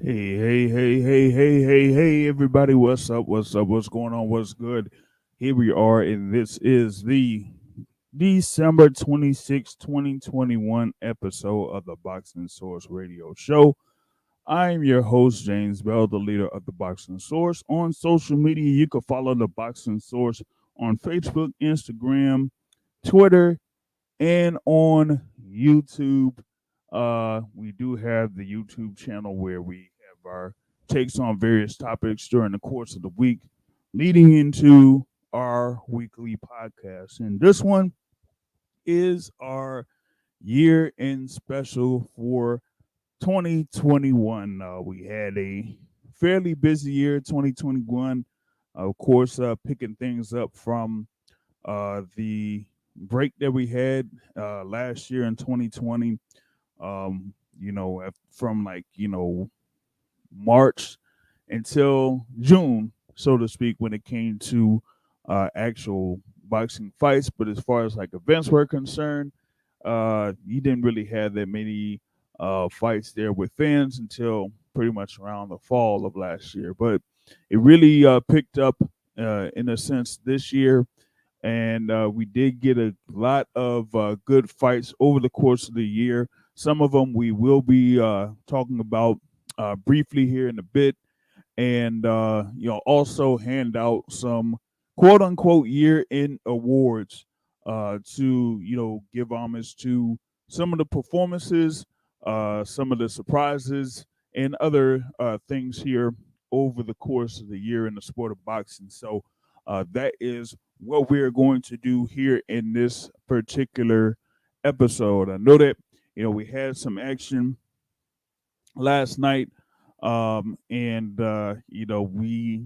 Hey, everybody. What's up? What's up? What's going on? What's good? Here we are, and this is the December 26th, 2021 episode of the Boxing Source Radio Show. I am your host, James Bell, the leader of the Boxing Source. On social media, you can follow the Boxing Source on Facebook, Instagram, Twitter, and on YouTube. We do have the YouTube channel where we have our takes on various topics during the course of the week, leading into our weekly podcast. And this one is our year end special for 2021. We had a fairly busy year, 2021. Of course, picking things up from the break that we had last year in 2020. From March until June, so to speak, when it came to actual boxing fights. But as far as like events were concerned, you didn't really have that many fights there with fans until pretty much around the fall of last year. But it really picked up in a sense this year, and we did get a lot of good fights over the course of the year. Some of them we will be talking about briefly here in a bit, and also hand out some quote unquote year end awards to give homage to some of the performances, some of the surprises, and other things here over the course of the year in the sport of boxing. So that is what we're going to do here in this particular episode. I know that we had some action last night, and we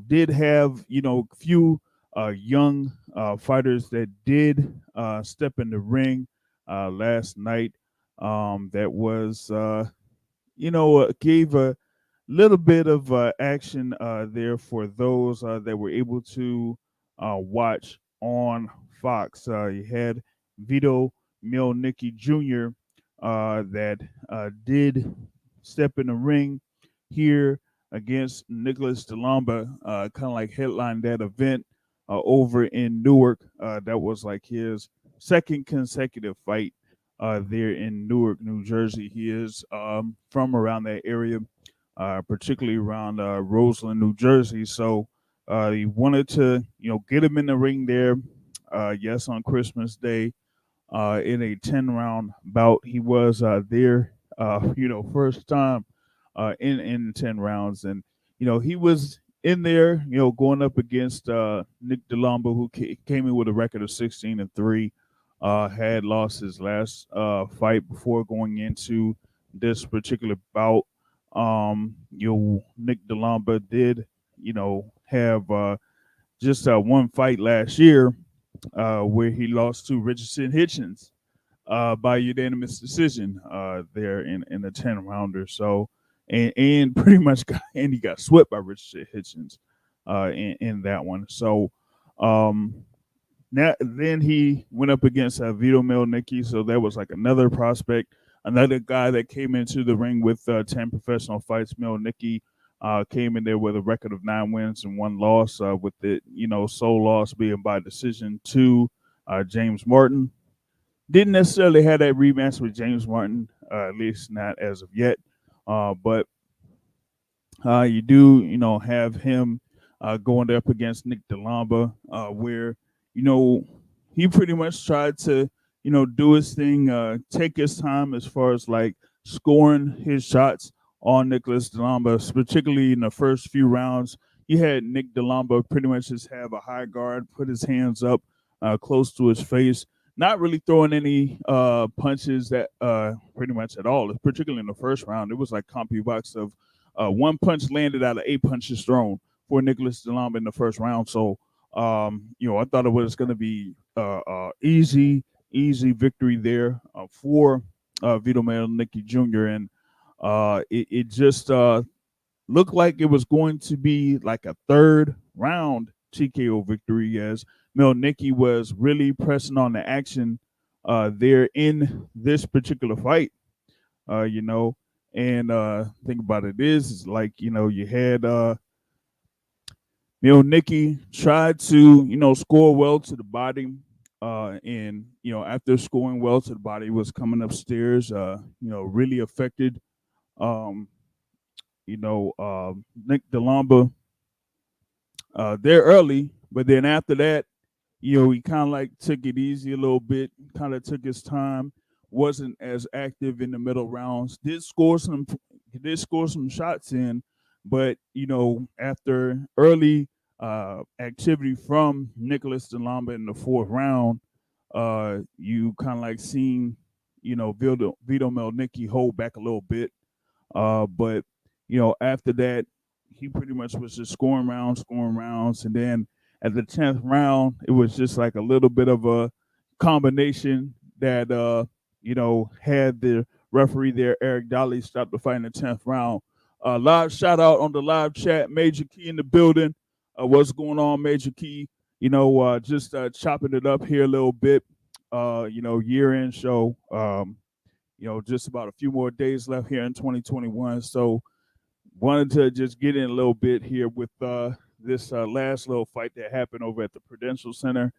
did have a few young fighters that did step in the ring last night. That was gave a little bit of action there for those that were able to watch on Fox. You had Vito Mielnicki Jr. That did step in the ring here against Mielnicki-DeLomba, kind of like headline that event over in Newark. That was like his second consecutive fight there in Newark, New Jersey. He is from around that area, particularly around Roseland, New Jersey. So he wanted to, get him in the ring there. Yes, on Christmas Day, in a 10-round bout. He was there, first time in 10 rounds, and he was in there, going up against Nick DeLomba, who came in with a record of 16-3. Had lost his last fight before going into this particular bout. Nick DeLomba did, have just one fight last year where he lost to Richardson Hitchens by unanimous decision there in the 10 rounder. So, and pretty much he got swept by Richardson Hitchens in that one. So, now then he went up against Vito Mielnicki, so that was like another prospect, another guy that came into the ring with 10 professional fights. Mielnicki came in there with a record of 9 wins and 1 loss, with the sole loss being by decision to James Martin. Didn't necessarily have that rematch with James Martin, at least not as of yet. But you do, have him going up against Nick DeLomba, where, he pretty much tried to, do his thing, take his time as far as like scoring his shots on Nicholas DeLomba, particularly in the first few rounds. You had Nick DeLomba pretty much just have a high guard, put his hands up close to his face, not really throwing any punches that pretty much at all. Particularly in the first round, it was like CompuBox of 1 punch landed out of 8 punches thrown for Nicholas DeLomba in the first round. So, I thought it was going to be easy victory there for Vito Mielnicki Jr. And it just looked like it was going to be like a 3rd round TKO victory, as Mielnicki was really pressing on the action there in this particular fight, And think about it is it's like, you had Mielnicki tried to, score well to the body. And, after scoring well to the body, was coming upstairs, really affected, um, Nick-DeLomba there early. But then after that, he kind of like took it easy a little bit, kind of took his time, wasn't as active in the middle rounds. Did score some shots in, but after early activity from Nicholas DeLomba in the fourth round, you kind of like seen Vito Mielnicki hold back a little bit. But after that, he pretty much was just scoring rounds, and then at the 10th round, it was just like a little bit of a combination that had the referee there, Eric Dolly, stop the fight in the 10th round. Live shout out on the live chat, Major Key in the building. What's going on, Major Key? Just chopping it up here a little bit. Year end show. Just about a few more days left here in 2021. So wanted to just get in a little bit here with this last little fight that happened over at the Prudential Center.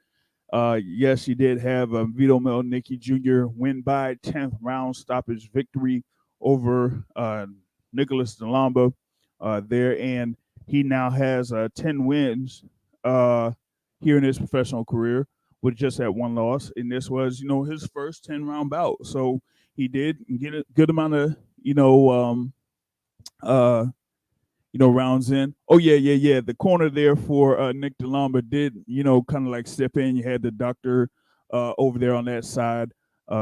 Yes, he did have Vito Mielnicki Jr. win by 10th round stoppage victory over Nicholas DeLomba there, and he now has 10 wins here in his professional career with just that one loss, and this was his first 10-round bout. So he did get a good amount of uh, rounds in. Oh yeah. The corner there for Nick DeLomba did, kind of like step in. You had the doctor over there on that side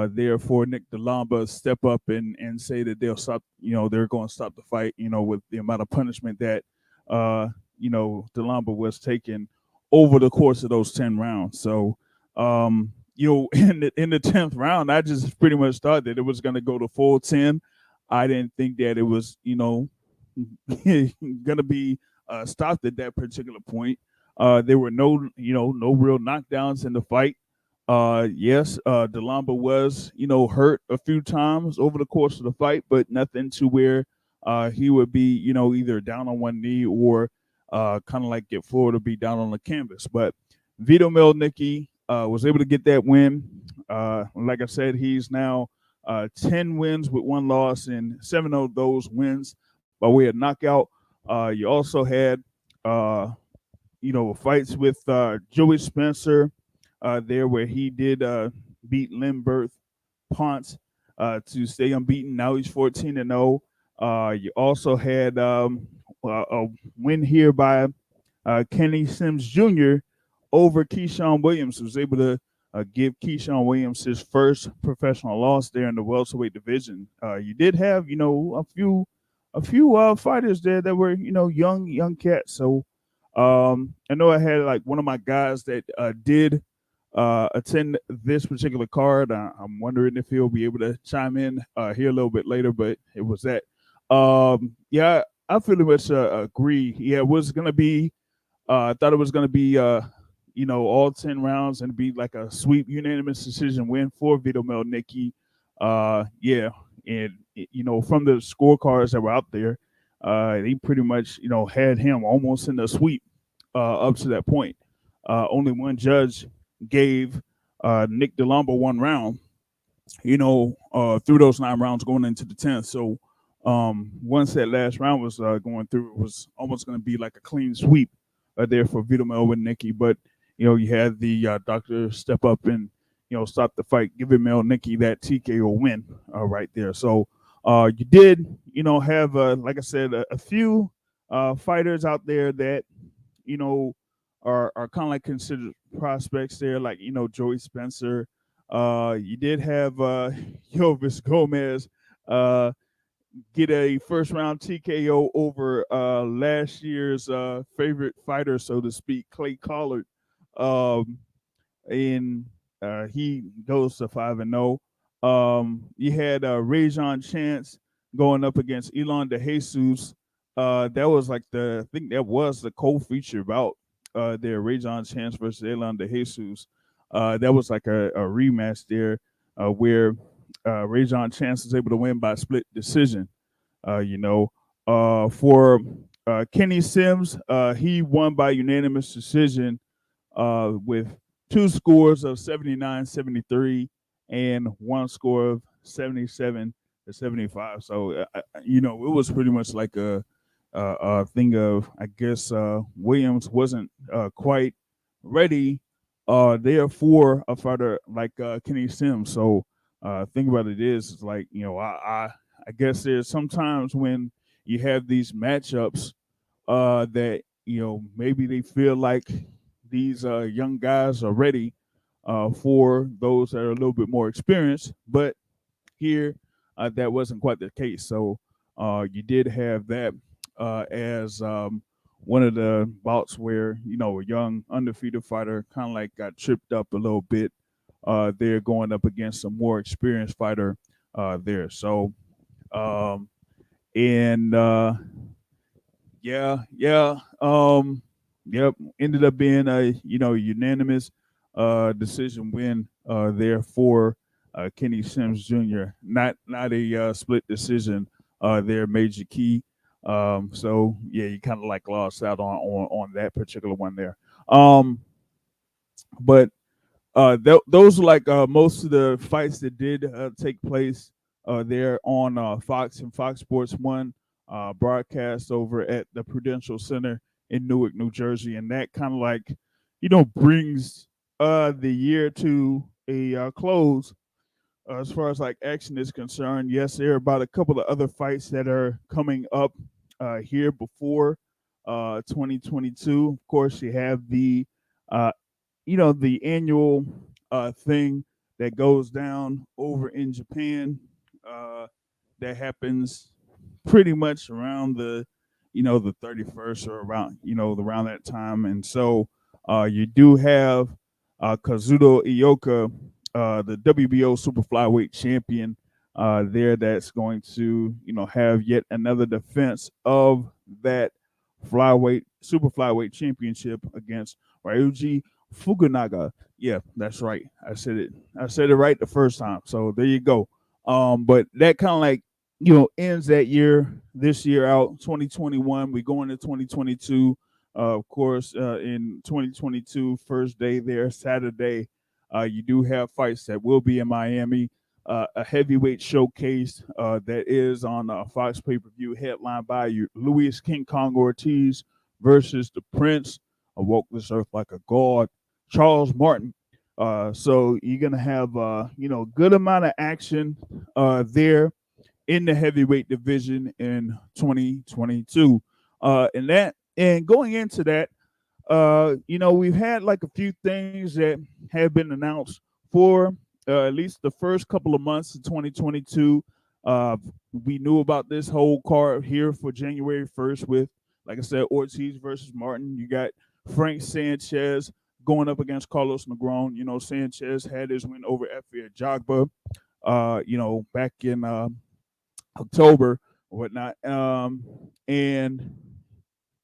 there for Nick DeLomba step up and say that they'll stop, they're going to stop the fight, with the amount of punishment that DeLomba was taking over the course of those 10 rounds. So in the 10th round, I just pretty much thought that it was going to go to full 10. I didn't think that it was, going to be stopped at that particular point. There were no real knockdowns in the fight. Yes, DeLomba was, hurt a few times over the course of the fight, but nothing to where he would be, either down on one knee or kind of like get forward or be down on the canvas. But Vito Mielnicki was able to get that win. Like I said, he's now 10 wins with one loss, and 7 of those wins by way of knockout. You also had, fights with Joey Spencer there, where he did beat Lindbergh Ponce to stay unbeaten. Now he's 14-0. You also had a win here by Kenny Sims Jr. over Keyshawn Williams, who was able to give Keyshawn Williams his first professional loss there in the welterweight division. You did have, a few fighters there that were, young cats. So I know I had like one of my guys that did attend this particular card. I'm wondering if he'll be able to chime in here a little bit later, but it was that. Yeah, I pretty much agree. Yeah, it was going to be, I thought it was going to be, all 10 rounds and be like a sweep unanimous decision win for Vito Mielnicki. Yeah, and from the scorecards that were out there, he pretty much had him almost in the sweep up to that point. Only one judge gave Nick DeLomba one round, through those 9 rounds going into the 10th. So once that last round was going through, it was almost going to be like a clean sweep there for Vito Mielnicki. But you had the doctor step up and stop the fight, giving Mielnicki that TKO win right there. So you did have like I said, a few fighters out there that are kind of like considered prospects there, like Joey Spencer. You did have Yovis Gomez get a first round TKO over last year's favorite fighter, so to speak, Clay Collard. And he goes to 5-0. You had Rajon Chance going up against Elon De Jesus. That was like I think that was the co-feature bout there, Rajon Chance versus Elon De Jesus. That was like a rematch there where Rajon Chance was able to win by split decision. You know, for Kenny Sims, he won by unanimous decision with two scores of 79-73 and one score of 77-75. So, you know, it was pretty much like a thing of, I guess, Williams wasn't quite ready there for a fighter like Kenny Sims. So, thing about it is, it's like, you know, I guess there's sometimes when you have these matchups that, you know, maybe they feel like these young guys are ready for those that are a little bit more experienced, but here that wasn't quite the case. So you did have that as one of the bouts where, you know, a young undefeated fighter kind of like got tripped up a little bit. They're going up against a more experienced fighter there. So um, and yeah. Yep. Ended up being a, you know, unanimous decision win there for Kenny Sims Jr. Not a split decision there, Major Key. So yeah, you kind of like lost out on that particular one there. Um, but those are like most of the fights that did take place there on Fox and Fox Sports One broadcast over at the Prudential Center in Newark, New Jersey, and that kind of like, you know, brings the year to a close as far as like action is concerned. Yes, there are about a couple of other fights that are coming up here before 2022. Of course, you have the uh, you know, the annual thing that goes down over in Japan uh, that happens pretty much around the, you know, the 31st or around, you know, around that time. And so you do have Kazuto Ioka, the WBO super flyweight champion there, that's going to, you know, have yet another defense of that flyweight super flyweight championship against Ryuji Fukunaga. Yeah, that's right. I said it. I said it right the first time. So there you go. But that kind of like, you know, ends that year, this year out, 2021. We go into 2022. Of course, in 2022, first day there, Saturday, you do have fights that will be in Miami. A heavyweight showcase that is on Fox pay per view, headlined by Luis King Kong Ortiz versus the Prince. I walk this earth like a god, Charles Martin. So you're gonna have you know, good amount of action there in the heavyweight division in 2022. And going into that, you know, we've had like a few things that have been announced for at least the first couple of months of 2022. Uh, we knew about this whole card here for January 1st with, like I said, Ortiz versus Martin. You got Frank Sanchez going up against Carlos Negron. You know, Sanchez had his win over Efe Ajagba, you know, back in October or whatnot. And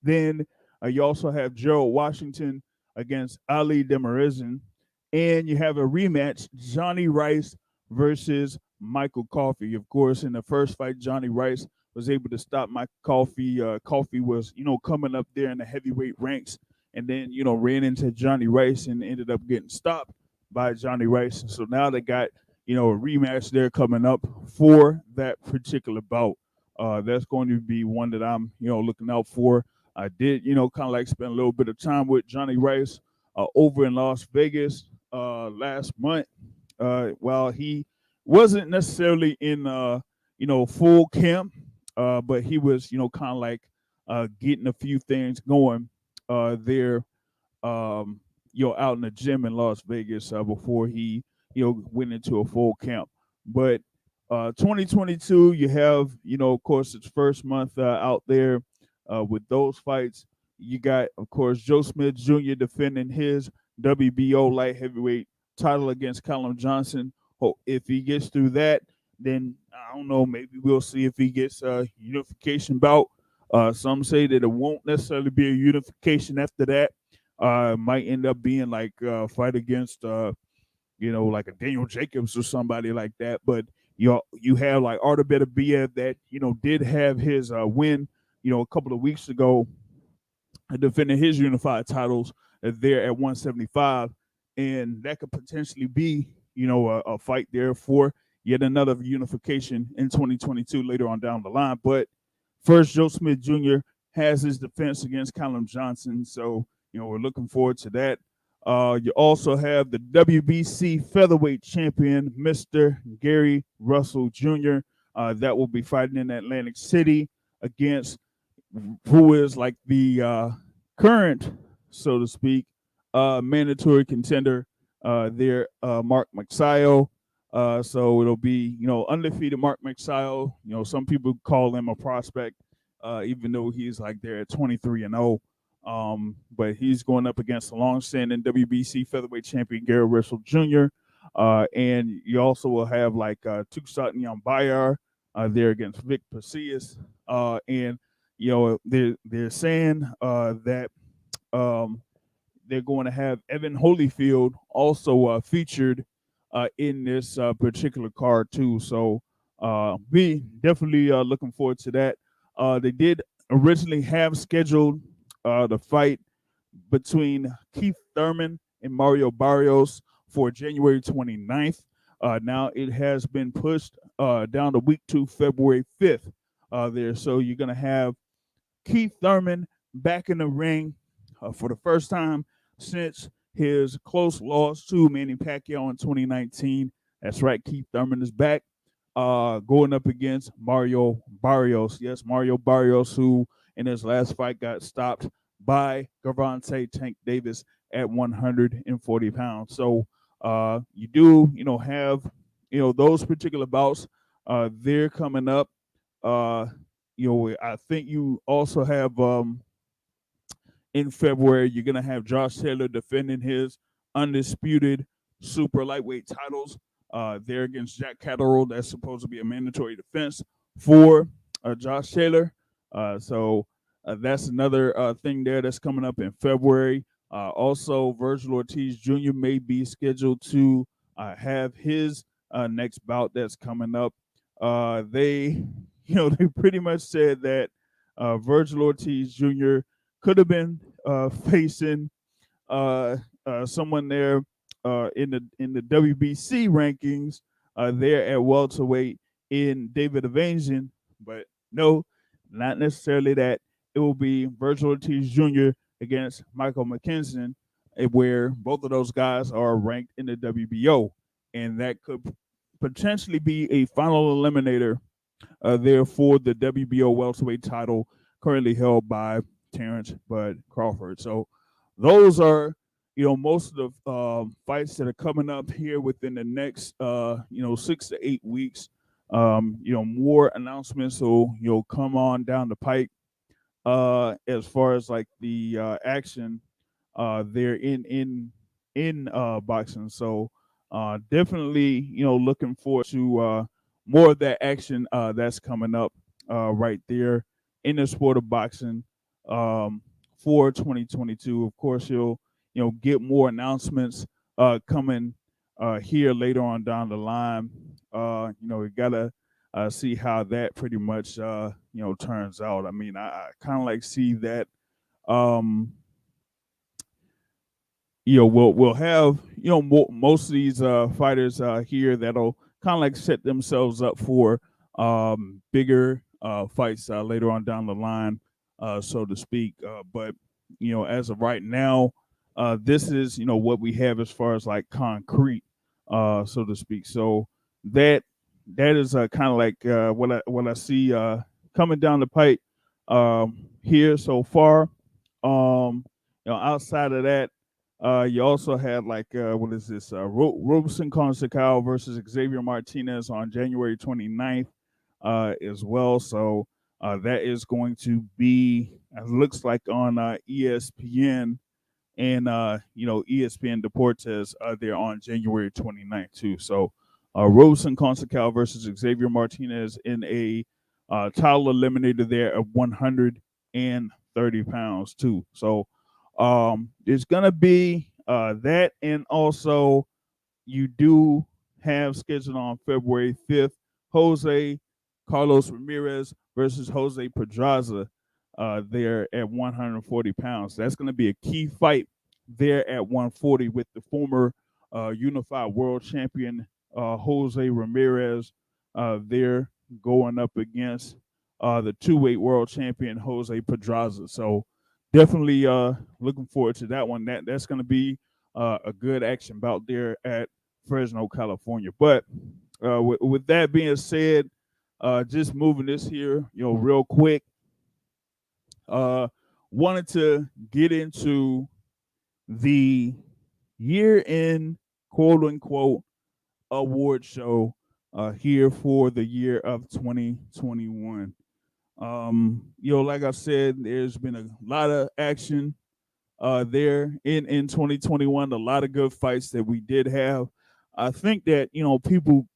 then you also have Gerald Washington against Ali Demirizin. And you have a rematch, Johnny Rice versus Michael Coffey. Of course, in the first fight, Johnny Rice was able to stop Michael Coffey. Coffey was, you know, coming up there in the heavyweight ranks, and then, you know, ran into Johnny Rice and ended up getting stopped by Johnny Rice. So now they got, you know, a rematch there coming up for that particular bout. That's going to be one that I'm, you know, looking out for. I did, you know, kind of like spend a little bit of time with Johnny Rice over in Las Vegas last month. While he wasn't necessarily in, you know, full camp, but he was, you know, kind of like getting a few things going there, um, you know, out in the gym in Las Vegas before he, you know, went into a full camp. But 2022, you have, you know, of course, its first month out there with those fights. You got, of course, Joe Smith Jr. defending his WBO light heavyweight title against Callum Johnson. If he gets through that, then I don't know, maybe we'll see if he gets a unification bout. Some say that it won't necessarily be a unification after that. Might end up being like a fight against, you know, like a Daniel Jacobs or somebody like that. But You have like Artur Beterbiev that did have his win a couple of weeks ago, defending his unified titles there at 175, and that could potentially be a fight there for yet another unification in 2022 later on down the line. But first, Joe Smith Jr. has his defense against Callum Johnson, so we're looking forward to that. You also have the WBC featherweight champion, Mr. Gary Russell Jr. That will be fighting in Atlantic City against who is like the current, so to speak, mandatory contender there, Mark Magsayo. So it'll be, undefeated Mark Magsayo. Some people call him a prospect, even though he's like there at 23-0. But he's going up against the long-standing WBC featherweight champion Gary Russell Jr. And you also will have like Tuksat Nyambayar there against Vic Pasillas. And they're saying that they're going to have Evan Holyfield also featured in this particular card too. So we definitely looking forward to that. They did originally have scheduled the fight between Keith Thurman and Mario Barrios for January 29th. Now it has been pushed down the week to February 5th there. So you're going to have Keith Thurman back in the ring for the first time since his close loss to Manny Pacquiao in 2019. That's right, Keith Thurman is back, going up against Mario Barrios. Yes, Mario Barrios, who in his last fight got stopped by Gervonta Tank Davis at 140 pounds. So you do, have, those particular bouts. They're coming up. I think you also have in February, you're gonna have Josh Taylor defending his undisputed super lightweight titles. There against Jack Catterall. That's supposed to be a mandatory defense for Josh Taylor. So that's another thing there that's coming up in February. Also, Virgil Ortiz Jr. may be scheduled to have his next bout that's coming up. They they pretty much said that Virgil Ortiz Jr. could have been facing someone there in the WBC rankings there at welterweight in David Evansian, but no, not necessarily that. It will be Virgil Ortiz Jr. against Michael McKinson, where both of those guys are ranked in the WBO, and that could potentially be a final eliminator there for the WBO welterweight title currently held by Terrence Bud Crawford. So those are, most of the fights that are coming up here within the next, 6 to 8 weeks. More announcements will come on down the pike as far as like the action there in boxing. So definitely, looking forward to more of that action that's coming up right there in the sport of boxing for 2022. Of course, you'll get more announcements coming here later on down the line. We gotta see how that pretty much turns out. I mean, I kind of like see that. We'll have most of these fighters here that'll kind of like set themselves up for bigger fights later on down the line, so to speak. But as of right now, this is what we have as far as like concrete, so to speak. So that is kind of like what I see coming down the pipe here so far. Outside of that, you also had like what is this? Robeson Consacao versus Xavier Martinez on January 29th as well. So that is going to be, it looks like on ESPN and ESPN Deportes there on January 29th too. So Robeson Consacao versus Xavier Martinez in a title eliminator there at 130 pounds too. So there's gonna be that, and also you do have scheduled on February 5th Jose Carlos Ramirez versus Jose Pedraza there at 140 pounds. That's going to be a key fight there at 140 with the former unified world champion Jose Ramirez there going up against the two-weight world champion Jose Pedraza. So definitely looking forward to that one. That's going to be a good action bout there at Fresno, California. But with that being said, just moving this here, real quick. Wanted to get into the year-end quote unquote award show here for the year of 2021. Like I said, there's been a lot of action there in 2021, a lot of good fights that we did have. I think that, people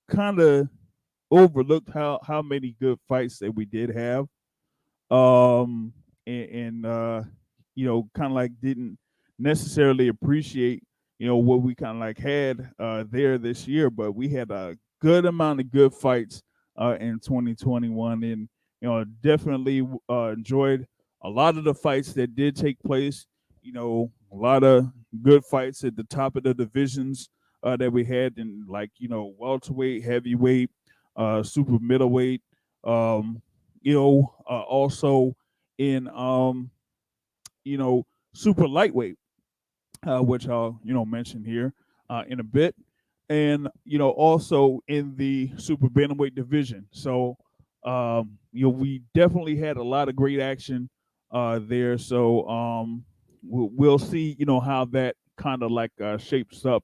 kind of overlooked how many good fights that we did have. And kind of like didn't necessarily appreciate what we kind of like had there this year, but we had a good amount of good fights in 2021, and definitely enjoyed a lot of the fights that did take place. A lot of good fights at the top of the divisions that we had in, like, welterweight, heavyweight, super middleweight, also in super lightweight, which I'll mention here in a bit, and also in the super bantamweight division. So we definitely had a lot of great action there. So we'll see how that kind of like shapes up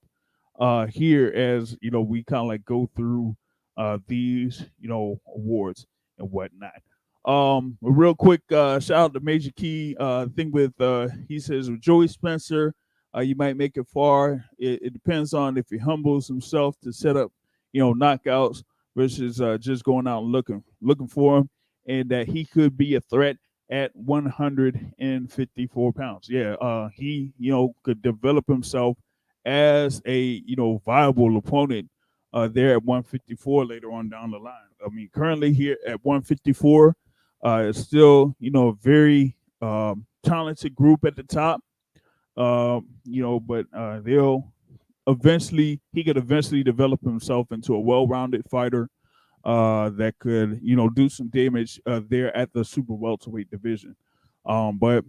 here as we kind of like go through these awards and whatnot. Real quick, shout out to Major Key. Thing with he says with Joey Spencer, you might make it far. It depends on if he humbles himself to set up, knockouts versus just going out and looking for him, and that he could be a threat at 154 pounds. Yeah, he could develop himself as a viable opponent there at 154 later on down the line. I mean, currently here at 154. It's still, a very talented group at the top, but he could eventually develop himself into a well-rounded fighter that could, do some damage there at the super welterweight division. But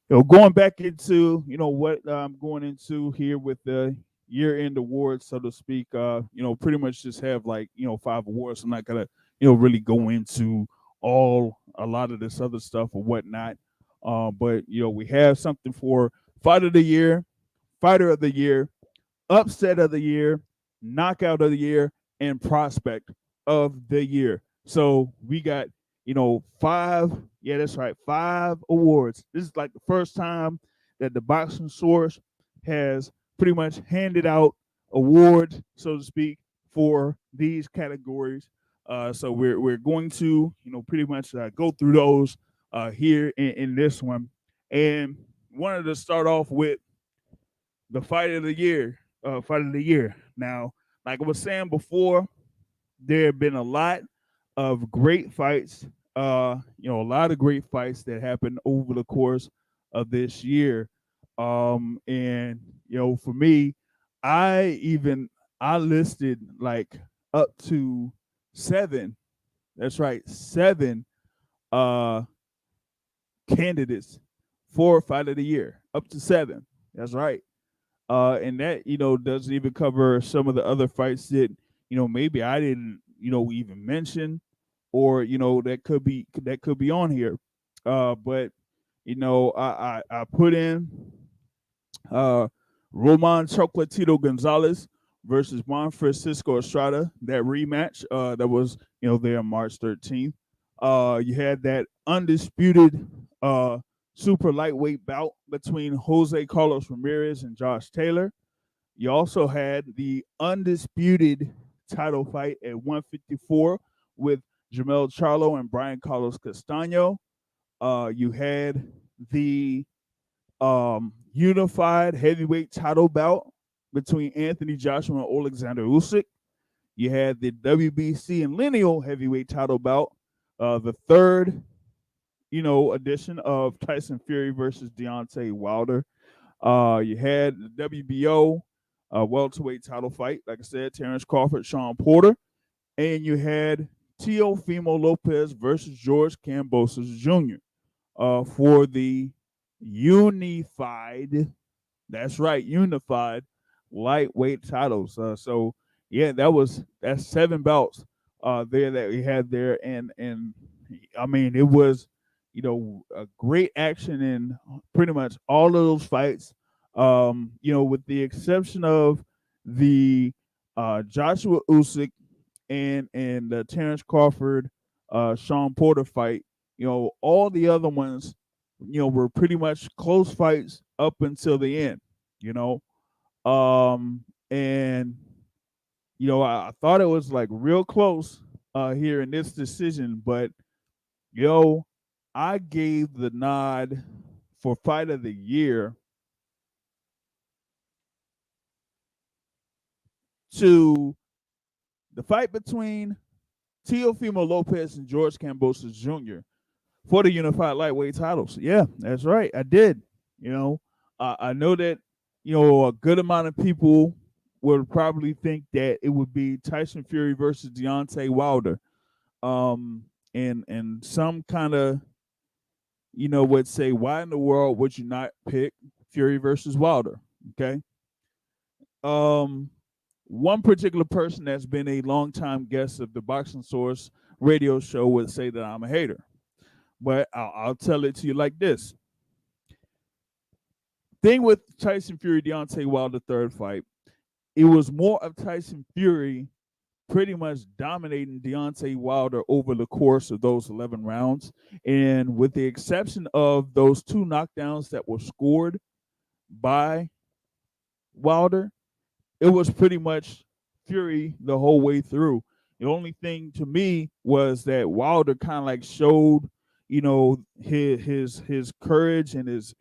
going back into, what I'm going into here with the year-end awards, so to speak, pretty much just have like, 5 awards. I'm not gonna, really go into a lot of this other stuff or whatnot. But we have something for fight of the year, fighter of the year, upset of the year, knockout of the year, and prospect of the year. So we got 5. Yeah, that's right, 5 awards. This is like the first time that the Boxing Source has pretty much handed out awards, so to speak, for these categories. So we're going to pretty much go through those here in this one, and wanted to start off with the fight of the year. Fight of the year. Now, like I was saying before, there have been a lot of great fights. A lot of great fights that happened over the course of this year. And for me, I listed like up to 7. That's right, 7 uh candidates for fight of the year. Up to 7. That's right. And that doesn't even cover some of the other fights that maybe I didn't even mention, or that could be on here. But I put in Roman Chocolatito Gonzalez versus Juan Francisco Estrada, that rematch that was there on March 13th. You had that undisputed super lightweight bout between Jose Carlos Ramirez and Josh Taylor. You also had the undisputed title fight at 154 with Jamel Charlo and Brian Carlos Castaño. You had the unified heavyweight title bout between Anthony Joshua and Alexander Usyk. You had the WBC and lineal heavyweight title bout, the third, edition of Tyson Fury versus Deontay Wilder. You had the WBO welterweight title fight, like I said, Terrence Crawford, Sean Porter, and you had Teofimo Lopez versus George Kambosos Jr. For the unified, that's right, unified lightweight titles. So yeah, that's 7 bouts there that we had there, and I mean it was a great action in pretty much all of those fights. With the exception of the Joshua Usyk and the Terrence Crawford, Sean Porter fight. All the other ones, were pretty much close fights up until the end. You know, and I thought it was like real close here in this decision, but I gave the nod for fight of the year to the fight between Teofimo Lopez and George Kambosos Jr. for the unified lightweight titles. Yeah, that's right. I did. I know that a good amount of people would probably think that it would be Tyson Fury versus Deontay Wilder. And some kind of would say, why in the world would you not pick Fury versus Wilder? Okay. One particular person that's been a longtime guest of the Boxing Source radio show would say that I'm a hater, but I'll tell it to you like this. Thing with Tyson Fury, Deontay Wilder third fight, it was more of Tyson Fury pretty much dominating Deontay Wilder over the course of those 11 rounds. And with the exception of those 2 knockdowns that were scored by Wilder, it was pretty much Fury the whole way through. The only thing to me was that Wilder kind of like showed, his courage and his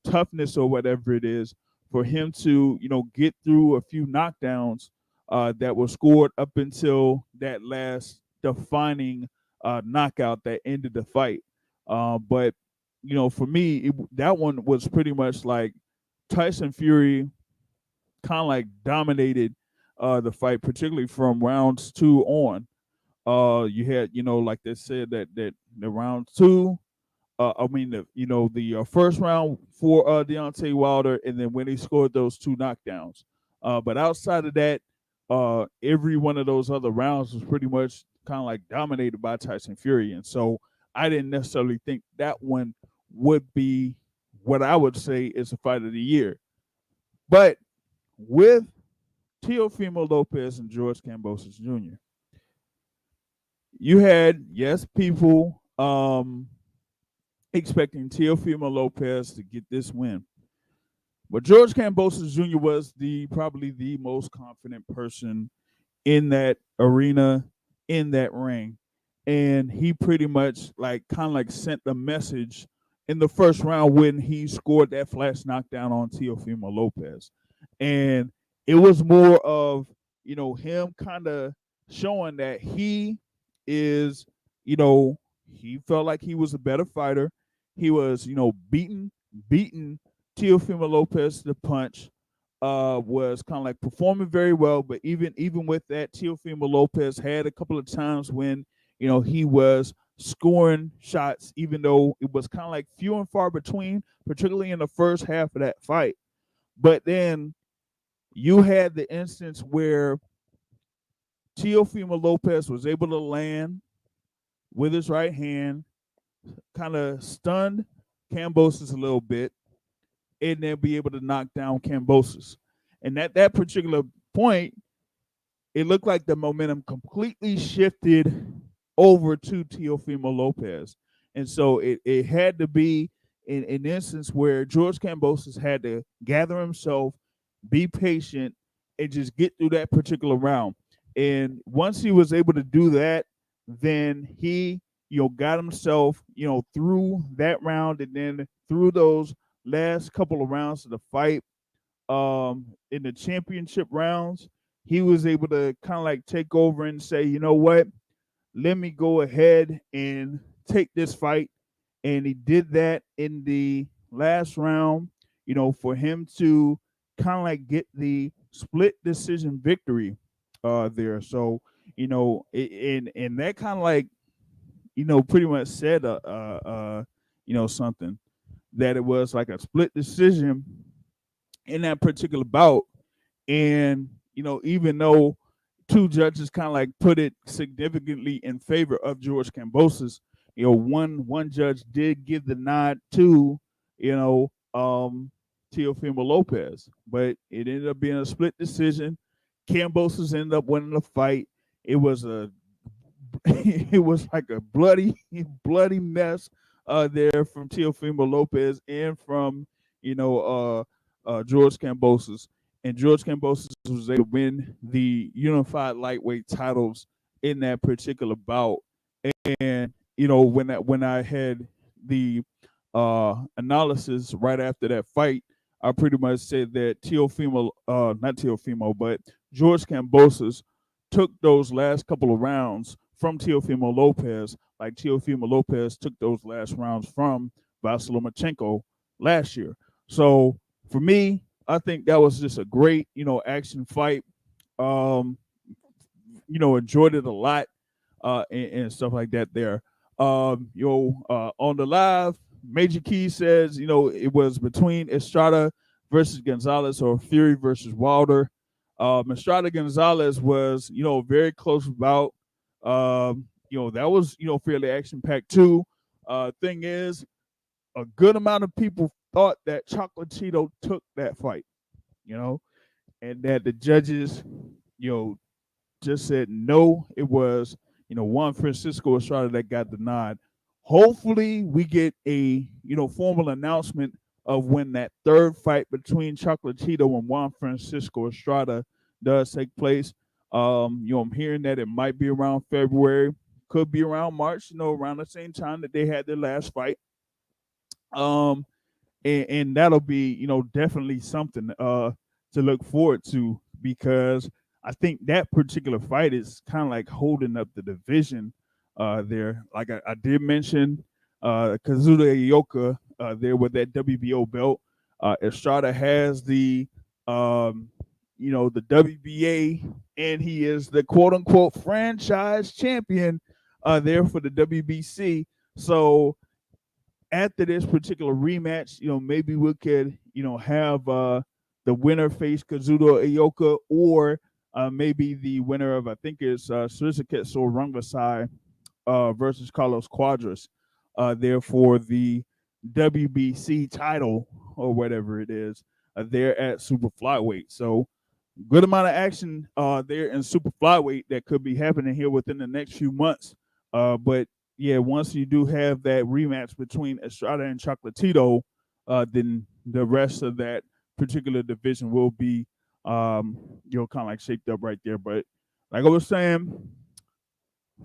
toughness or whatever it is for him to get through a few knockdowns that were scored up until that last defining knockout that ended the fight. But for me, that one was pretty much like Tyson Fury kind of like dominated the fight, particularly from rounds 2 on. You had, like they said that the round 2, the first round for Deontay Wilder, and then when he scored those 2 knockdowns. But outside of that, every one of those other rounds was pretty much kind of like dominated by Tyson Fury, and so I didn't necessarily think that one would be what I would say is a fight of the year. But with Teofimo Lopez and George Kambosos Jr., you had, yes, people expecting Teofimo Lopez to get this win. But George Kambosos Jr. was probably the most confident person in that arena, in that ring. And he pretty much kind of sent the message in the first round when he scored that flash knockdown on Teofimo Lopez. And it was more of, him kind of showing that he is, he felt like he was a better fighter. He was, beating Teofimo Lopez to the punch, was kind of performing very well. But even with that, Teofimo Lopez had a couple of times when, he was scoring shots, even though it was kind of few and far between, particularly in the first half of that fight. But then you had the instance where Teofimo Lopez was able to land with his right hand, kind of stunned Kambosos a little bit, and then be able to knock down Kambosos. And at that particular point, it looked like the momentum completely shifted over to Teofimo Lopez. And so it had to be an instance where George Kambosos had to gather himself, be patient, and just get through that particular round. And once he was able to do that, then he, got himself, through that round, and then through those last couple of rounds of the fight, in the championship rounds, he was able to kind of like take over and say, you know what, let me go ahead and take this fight. And he did that in the last round, for him to kind of like get the split decision victory there. So, and that kind of like, pretty much said, something that it was like a split decision in that particular bout. And, even though two judges kind of like put it significantly in favor of George Kambosos, one judge did give the nod to, Teofimo Lopez, but it ended up being a split decision. Kambosos ended up winning the fight. It was a it was like a bloody mess there from Teofimo Lopez and from George Kambosos. And George Kambosos was able to win the unified lightweight titles in that particular bout. And when I had the analysis right after that fight, I pretty much said that not Teofimo, but George Kambosos took those last couple of rounds from Teofimo Lopez, like Teofimo Lopez took those last rounds from Vasily Lomachenko last year. So for me, I think that was just a great, action fight. Um, enjoyed it a lot, and stuff like that there. On the live, Major Key says, it was between Estrada versus Gonzalez or Fury versus Wilder. Estrada Gonzalez was, very close bout. That was, fairly action packed too. Thing is, a good amount of people thought that Chocolatito took that fight, and that the judges, you know, just said no. It was, Juan Francisco Estrada that got the nod. Hopefully, we get a, formal announcement of when that third fight between Chocolatito and Juan Francisco Estrada does take place. I'm hearing that it might be around February, could be around March, around the same time that they had their last fight. Um, and that'll be, definitely something to look forward to, because I think that particular fight is kind of like holding up the division there. Like I did mention, Kazuda Ioka there with that WBO belt. Estrada has um, the WBA, and he is the quote unquote franchise champion there for the WBC. So after this particular rematch, maybe we could, have the winner face Kazuto Ioka, or maybe the winner of, I think it's Srisaket Sorungasai versus Carlos Quadras there for the WBC title or whatever it is there at super flyweight. So good amount of action there in super flyweight that could be happening here within the next few months. But yeah, once you do have that rematch between Estrada and Chocolatito, then the rest of that particular division will be, kind of like shaped up right there. But like I was saying,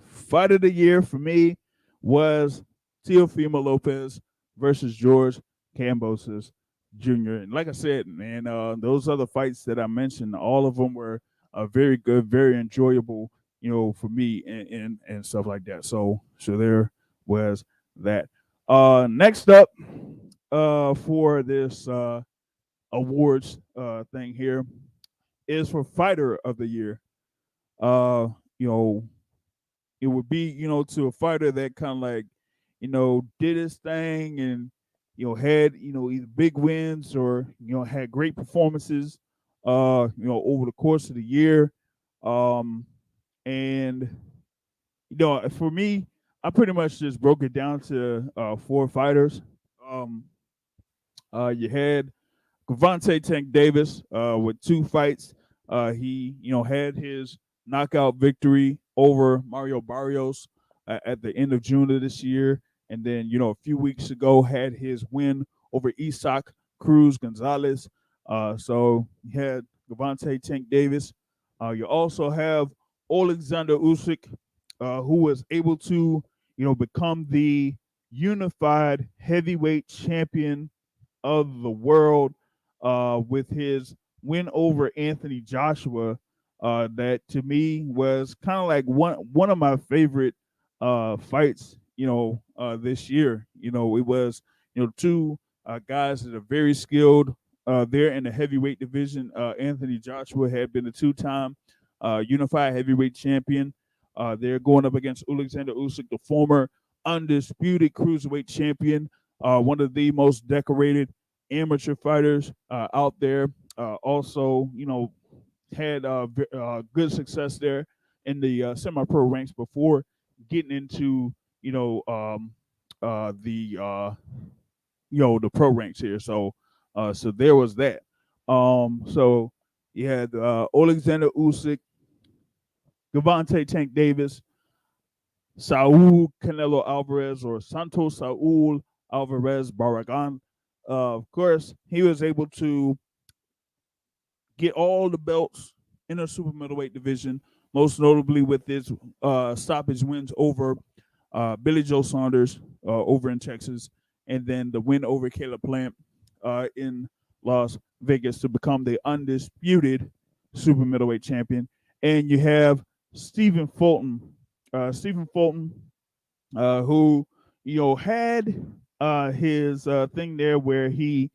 fight of the year for me was Teofimo Lopez versus George Kambosos Jr. And like I said, man, those other fights that I mentioned, all of them were very good, very enjoyable, for me and stuff like that. So there was that. Next up, for this awards thing here is for fighter of the year. Uh, you know, it would be, to a fighter that kind of like, did his thing and, had, either big wins or, had great performances, over the course of the year. Um, and, for me, I pretty much just broke it down to four fighters. Um, you had Gervonta Tank Davis with two fights. He, had his knockout victory over Mario Barrios at the end of June of this year. And then, a few weeks ago, had his win over Isaac Cruz Gonzalez. So you had Gervonta Tank Davis. You also have Alexander Usyk, who was able to, become the unified heavyweight champion of the world with his win over Anthony Joshua that to me was kind of like one of my favorite fights. This year. It was two guys that are very skilled. There in the heavyweight division. Anthony Joshua had been a two-time unified heavyweight champion. They're going up against Alexander Usyk, the former undisputed cruiserweight champion, one of the most decorated amateur fighters out there. Also, had good success there in the semi-pro ranks before getting into the the pro ranks here. So there was that. So you had Alexander Usyk, Gervonta Tank Davis, Saul Canelo Alvarez, or Santos Saul Alvarez Barragan. Of course, he was able to get all the belts in the super middleweight division, most notably with his stoppage wins over Billy Joe Saunders over in Texas, and then the win over Caleb Plant in Las Vegas to become the undisputed super middleweight champion. And you have Stephen Fulton. Stephen Fulton, who had his thing there where he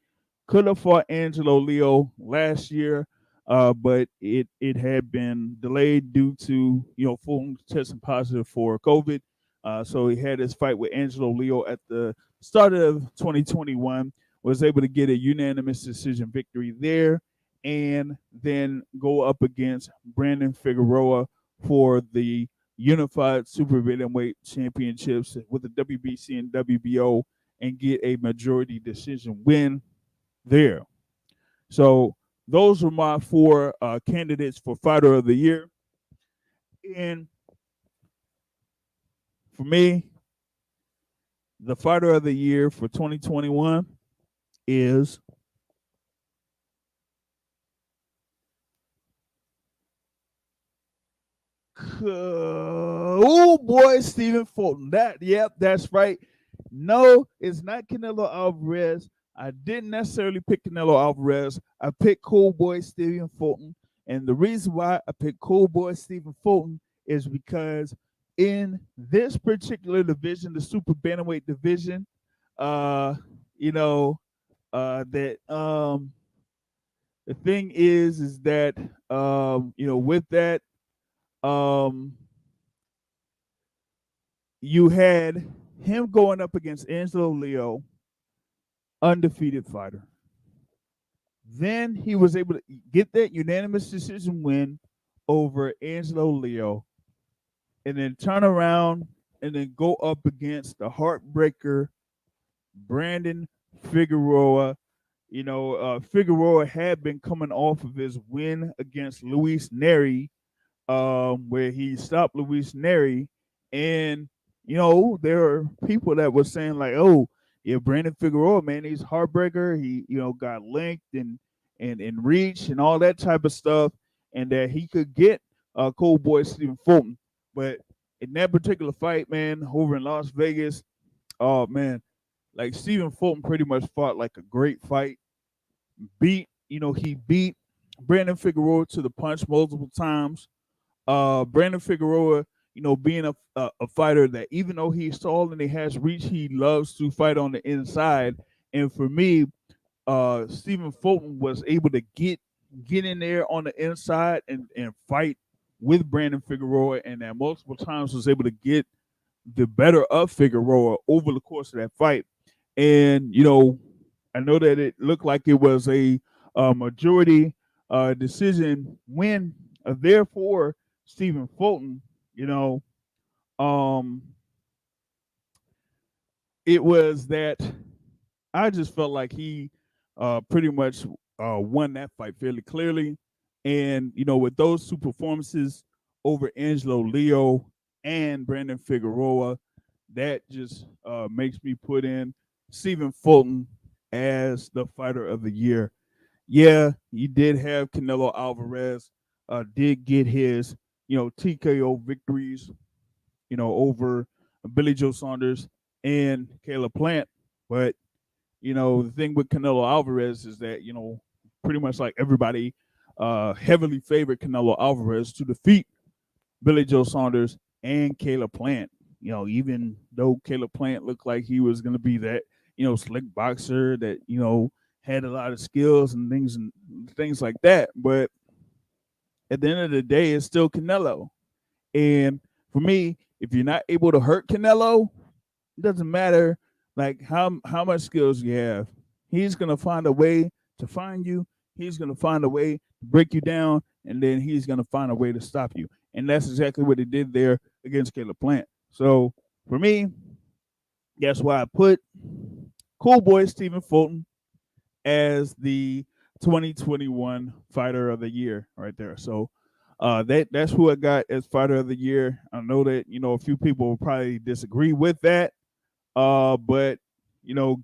could have fought Angelo Leo last year, but it had been delayed due to Fulton testing positive for COVID. So he had his fight with Angelo Leo at the start of 2021. Was able to get a unanimous decision victory there, and then go up against Brandon Figueroa for the unified super middleweight championships with the WBC and WBO, and get a majority decision win there. So those were my four candidates for fighter of the year. And for me, the fighter of the year for 2021 is oh boy, Stephen Fulton. That's right. No, it's not Canelo Alvarez. I didn't necessarily pick Canelo Alvarez. I picked Cool Boy Stephen Fulton. And the reason why I picked Cool Boy Stephen Fulton is because in this particular division, the super bantamweight division, that the thing is that with that, um, you had him going up against Angelo Leo, undefeated fighter. Then he was able to get that unanimous decision win over Angelo Leo, and then turn around and then go up against the heartbreaker Brandon Figueroa. Figueroa had been coming off of his win against Luis Neri, where he stopped Luis Neri, and there are people that were saying like, "Oh, yeah, Brandon Figueroa, man, he's heartbreaker. He got length and reach and all that type of stuff, and that he could get Cold Boy Stephen Fulton." But in that particular fight, man, over in Las Vegas, oh man, like Stephen Fulton pretty much fought like a great fight. He beat Brandon Figueroa to the punch multiple times. Brandon Figueroa, being a fighter that even though he's tall and he has reach, he loves to fight on the inside. And for me, Stephen Fulton was able to get in there on the inside and fight with Brandon Figueroa, and that multiple times was able to get the better of Figueroa over the course of that fight. And I know that it looked like it was a majority decision win. Therefore, Stephen Fulton, um, it was that I just felt like he pretty much won that fight fairly clearly. And, with those two performances over Angelo Leo and Brandon Figueroa, that just makes me put in Stephen Fulton as the fighter of the year. Yeah, he did have Canelo Alvarez, did get his, TKO victories, over Billy Joe Saunders and Caleb Plant. But, the thing with Canelo Alvarez is that, pretty much like everybody heavily favored Canelo Alvarez to defeat Billy Joe Saunders and Caleb Plant. Even though Caleb Plant looked like he was going to be that, slick boxer that, had a lot of skills and things like that. But at the end of the day, it's still Canelo. And for me, if you're not able to hurt Canelo, it doesn't matter like how much skills you have. He's gonna find a way to find you. He's gonna find a way to break you down, and then he's gonna find a way to stop you. And that's exactly what he did there against Caleb Plant. So for me, that's why I put Cool Boy Stephen Fulton as the 2021 Fighter of the Year right there. So that's who I got as Fighter of the Year. I know that a few people will probably disagree with that, but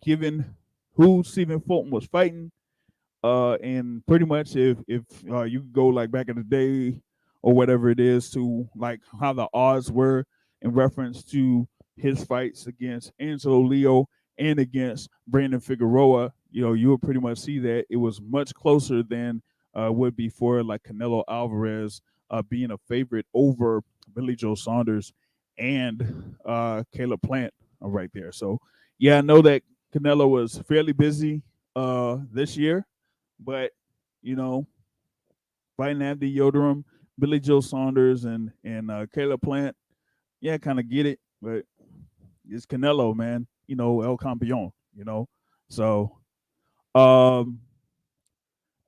given who Stephen Fulton was fighting, and pretty much if you go like back in the day or whatever it is to like how the odds were in reference to his fights against Angelo Leo and against Brandon Figueroa, you would pretty much see that it was much closer than would be for like Canelo Alvarez being a favorite over Billy Joe Saunders and Caleb Plant right there. So yeah, I know that Canelo was fairly busy this year, but fighting Andy Yoderum, Billy Joe Saunders, and Caleb Plant, yeah, kind of get it, but it's Canelo, man. El Campeon. So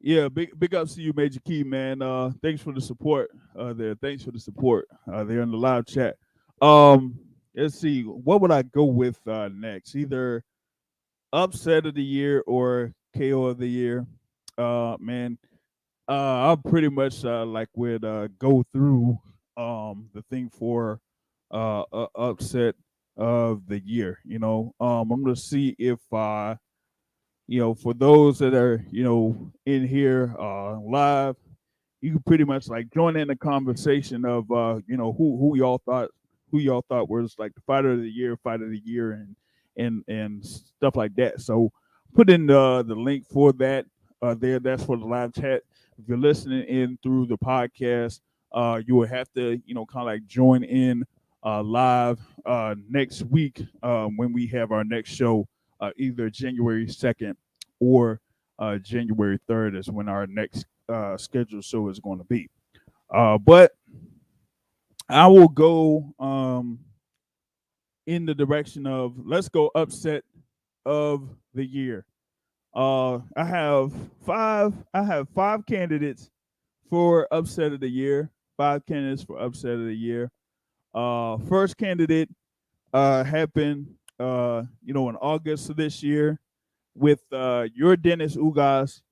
yeah, big ups to you, Major Key, man. Thanks for the support there. Thanks for the support there in the live chat. Let's see, what would I go with next? Either upset of the year or KO of the year. Man, I'll pretty much like would go through the thing for upset of the year. I'm gonna see if for those that are in here live, you can pretty much like join in the conversation of who y'all thought was like the fight of the year, and stuff like that. So put in the link for that there. That's for the live chat. If you're listening in through the podcast, you will have to kind of like join in live next week when we have our next show, either January 2nd or January 3rd is when our next scheduled show is going to be. But I will go in the direction of let's go upset of the year. I have five candidates for upset of the year. Five candidates for upset of the year. First candidate happened in August of this year with your Dennis Ugas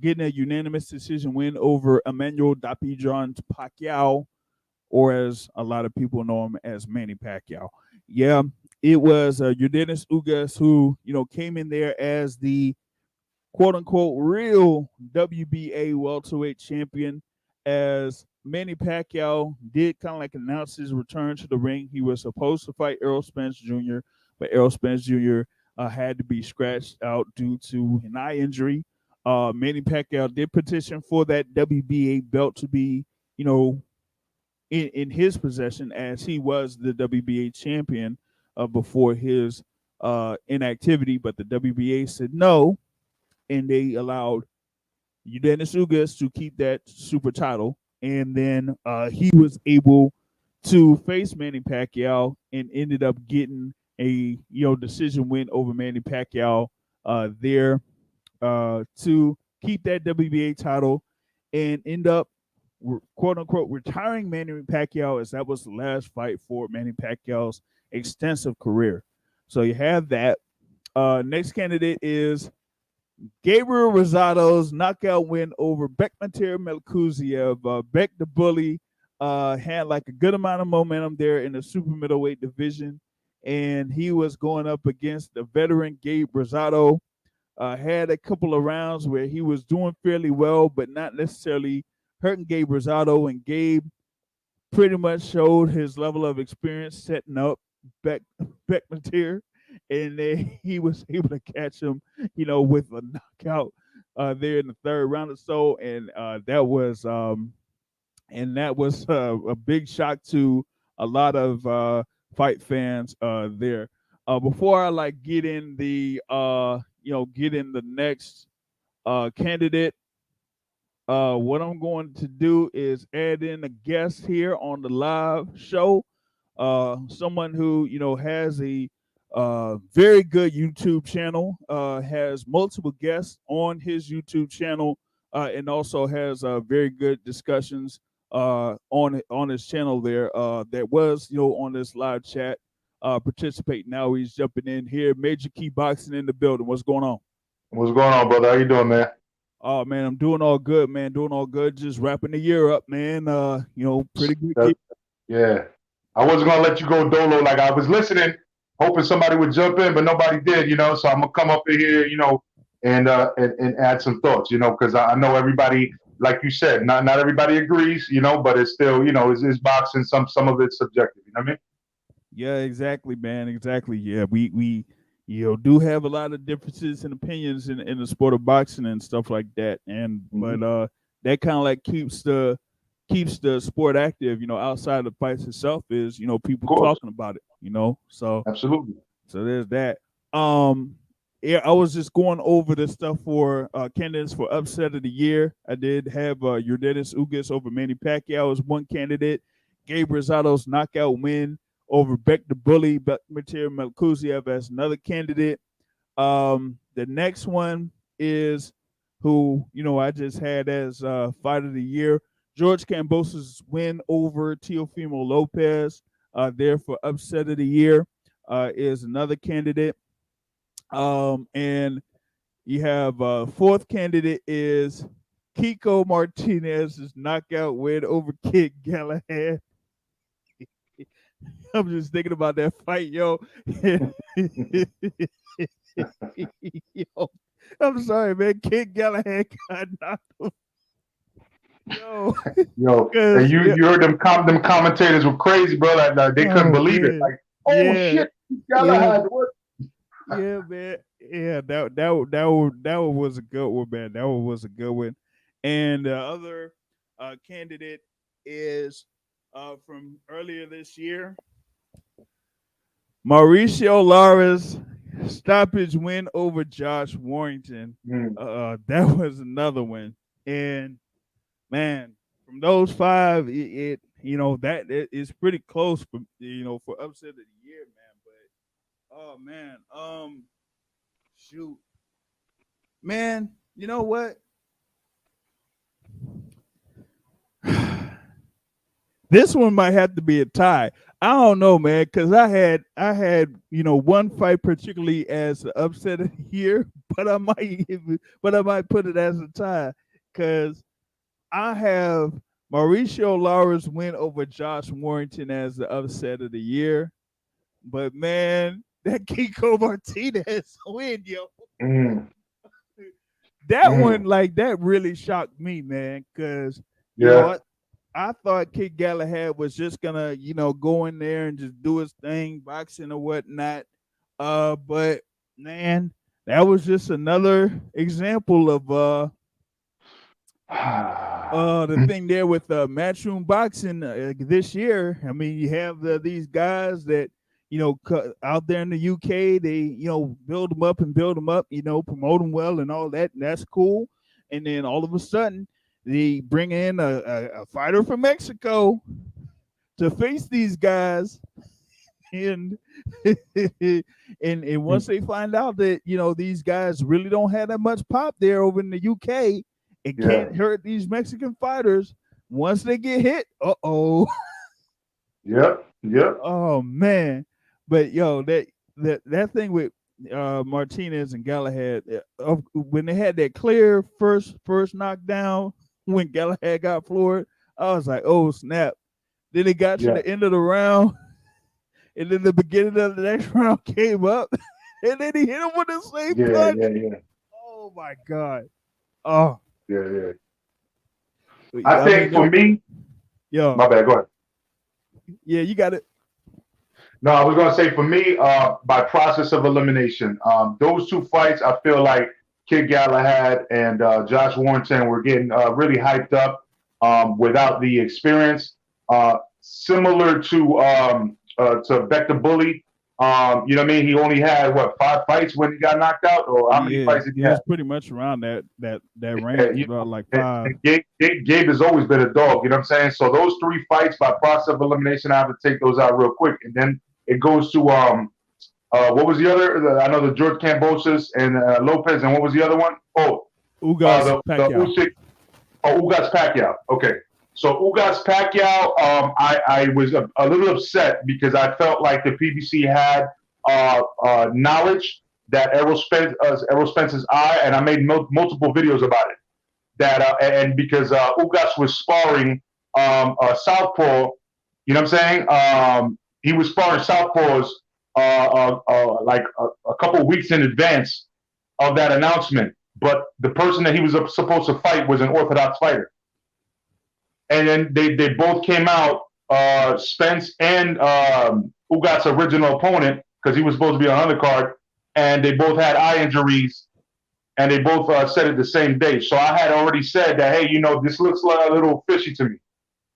getting a unanimous decision win over Emmanuel Dapidron Pacquiao, or as a lot of people know him as Manny Pacquiao. Yeah, it was your Dennis Ugas who came in there as the quote unquote real WBA welterweight champion, as Manny Pacquiao did kind of like announce his return to the ring. He was supposed to fight Errol Spence Jr., but Errol Spence Jr. Had to be scratched out due to an eye injury. Manny Pacquiao did petition for that WBA belt to be, in his possession, as he was the WBA champion before his inactivity, but the WBA said no, and they allowed Dennis Ugas to keep that super title, and then he was able to face Manny Pacquiao and ended up getting a decision win over Manny Pacquiao there to keep that WBA title and end up quote unquote retiring Manny Pacquiao, as that was the last fight for Manny Pacquiao's extensive career. So you have that. Next candidate is Gabriel Rosado's knockout win over Bekmatier Melkuziev. Beck the Bully had like a good amount of momentum there in the super middleweight division, and he was going up against the veteran Gabe Rosado. Had a couple of rounds where he was doing fairly well, but not necessarily hurting Gabe Rosado, and Gabe pretty much showed his level of experience setting up Bekmatier, and then he was able to catch him, with a knockout there in the third round or so, and that was a big shock to a lot of fight fans there. Before I get in the get in the next candidate, what I'm going to do is add in a guest here on the live show. Someone who has a very good YouTube channel, has multiple guests on his YouTube channel, and also has very good discussions on his channel there. That was on this live chat participating. Now he's jumping in here. Major Key Boxing in the building. What's going on? What's going on, brother? How you doing, man? Oh man, I'm doing all good, man. Doing all good. Just wrapping the year up, man. Pretty good year. Yeah. I wasn't gonna let you go dolo. Like I was listening, hoping somebody would jump in, but nobody did, So I'm gonna come up in here, and add some thoughts, because I know everybody, like you said, not everybody agrees, but it's still, it's boxing. Some of it's subjective. You know what I mean? Yeah, exactly, man. Exactly. Yeah, we do have a lot of differences and opinions in the sport of boxing and stuff like that. And but that kind of keeps the sport active, outside of the fights itself is, people talking about it, So absolutely. So there's that. Yeah, I was just going over the stuff for candidates for upset of the year. I did have Yordenis Ugas over Manny Pacquiao as one candidate. Gabe Rosado's knockout win over Beck the Bully, Matir Melkuziev as another candidate. The next one is who, I just had as fight of the year. George Kambosos' win over Teofimo Lopez there for upset of the year is another candidate. And you have fourth candidate is Kiko Martinez's knockout win over Kid Galahad. I'm just thinking about that fight, yo. Yo, I'm sorry, man. Kid Galahad got knocked. Yo, and you heard them commentators were crazy, bro. Like they couldn't believe it. Like, shit, Galahad. What? Yeah, man. Yeah, that was a good one, man. That one was a good one. And the other candidate is from earlier this year. Mauricio Lara's stoppage win over Josh Warrington. That was another one. And man, from those five, it that is pretty close for for upset of the year, man. But oh man, shoot, man, you know what? This one might have to be a tie. I don't know, man, because I had one fight particularly as the upset of the year, but I might put it as a tie because I have Mauricio Lara's win over Josh Warrington as the upset of the year. But man, that Kiko Martinez win, yo. That one, that really shocked me, man, because you know what? I thought Kid Galahad was just gonna, go in there and just do his thing, boxing or whatnot. But man, that was just another example of the thing there with matchroom boxing this year. I mean, you have these guys that out there in the UK, they build them up, promote them well and all that, and that's cool. And then all of a sudden, they bring in a fighter from Mexico to face these guys, and and once they find out that these guys really don't have that much pop there over in the UK, it can't hurt these Mexican fighters. Once they get hit, Yep. Oh man, but that thing with Martinez and Galahad, when they had that clear first knockdown. When Galahad got floored, I was like, oh snap. Then it got to the end of the round, and then the beginning of the next round came up, and then he hit him with the same punch. Yeah. Oh my God. Oh. Yeah. I think for me, my bad, go ahead. Yeah, you got it. No, I was gonna say for me, by process of elimination, those two fights, I feel like Kid Galahad and Josh Warrington were getting really hyped up without the experience. Similar to Beck the Bully. You know what I mean? He only had what 5 fights when he got knocked out, or how many fights did he it was have? pretty much around that Yeah, range, you about know, like and, 5. and Gabe has always been a dog. You know what I'm saying? So those 3 fights by process of elimination, I have to take those out real quick, and then it goes to what was the other? I know the George Cambosos and Lopez, and what was the other one? Oh, Ugas the Pacquiao. Usyk. Oh, Ugas Pacquiao. Okay. So Ugas Pacquiao, I was a little upset because I felt like the PBC had knowledge that Errol Spence's eye, and I made multiple videos about it. That and because Ugas was sparring Southpaw, you know what I'm saying? He was sparring Southpaws like a couple weeks in advance of that announcement. But the person that he was supposed to fight was an Orthodox fighter. And then they both came out, Spence and Ugat's original opponent, because he was supposed to be on undercard, and they both had eye injuries, and they both said it the same day. So I had already said that, hey, this looks like a little fishy to me.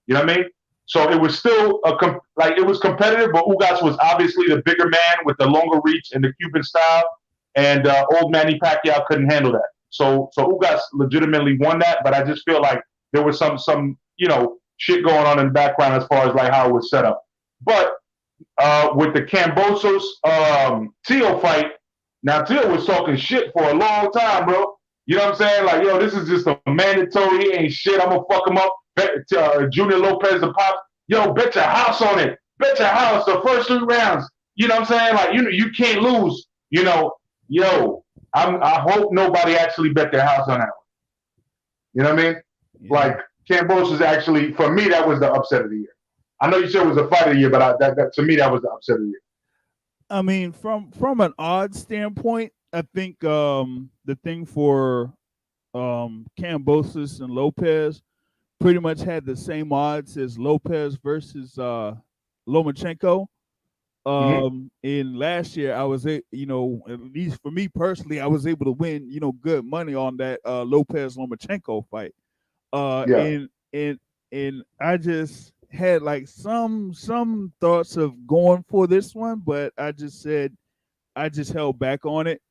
You know what I mean? So it was still it was competitive, but Ugas was obviously the bigger man with the longer reach and the Cuban style, and old Manny Pacquiao couldn't handle that. So Ugas legitimately won that, but I just feel like there was some shit going on in the background as far as like how it was set up. But with the Cambosos Teo fight, now Teo was talking shit for a long time, bro. You know what I'm saying? Like, yo, this is just a mandatory. He ain't shit. I'm gonna fuck him up. Junior Lopez the pop. Yo, bet your house on it. Bet your house the first 3 rounds. You know what I'm saying? Like, you can't lose. Yo, I hope nobody actually bet their house on that one. You know what I mean? Yeah. Like, Cambos is actually, for me, that was the upset of the year. I know you said it was a fight of the year, but that to me, that was the upset of the year. I mean, from an odds standpoint, I think the thing for Cambosos and Lopez pretty much had the same odds as Lopez versus Lomachenko. In last year, I was, at least for me personally, I was able to win, good money on that Lopez Lomachenko fight. And I just had like some thoughts of going for this one, but I just held back on it.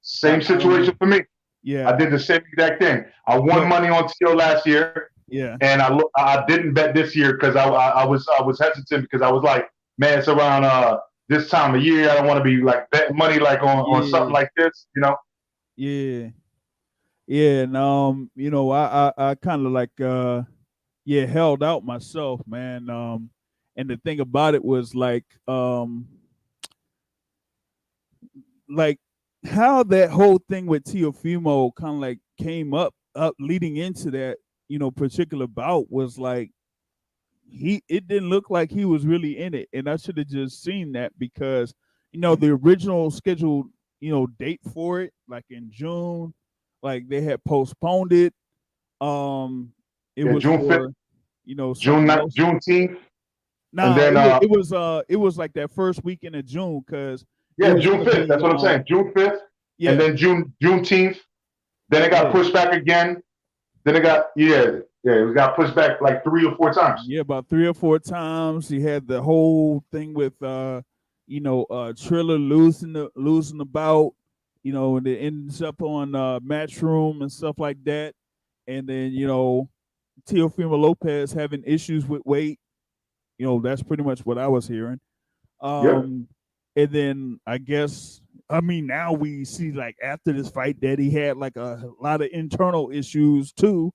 Same situation for me. Yeah, I did the same exact thing. I won money on Teo last year. Yeah, and I didn't bet this year because I was hesitant because I was like, man, it's around this time of year. I don't want to be like betting money like on something like this, Yeah. And I kind of like held out myself, man. And the thing about it was like how that whole thing with Teofimo kind of like came up leading into that, particular bout was like it didn't look like he was really in it. And I should have just seen that because, the original scheduled, date for it, like in June, like they had postponed it. It was June for, 5th, Juneteenth. No, and then, it was like that first weekend of June because June 5th. That's what I'm saying. June 5th. Yeah. And then Juneteenth. Then it got pushed back again. Then it got it got pushed back like 3 or 4 times. Yeah, about 3 or 4 times. He had the whole thing with Triller losing the bout, and it ends up on Matchroom and stuff like that. And then, Teofimo Lopez having issues with weight. That's pretty much what I was hearing. And then I guess, now we see like after this fight that he had like a lot of internal issues too.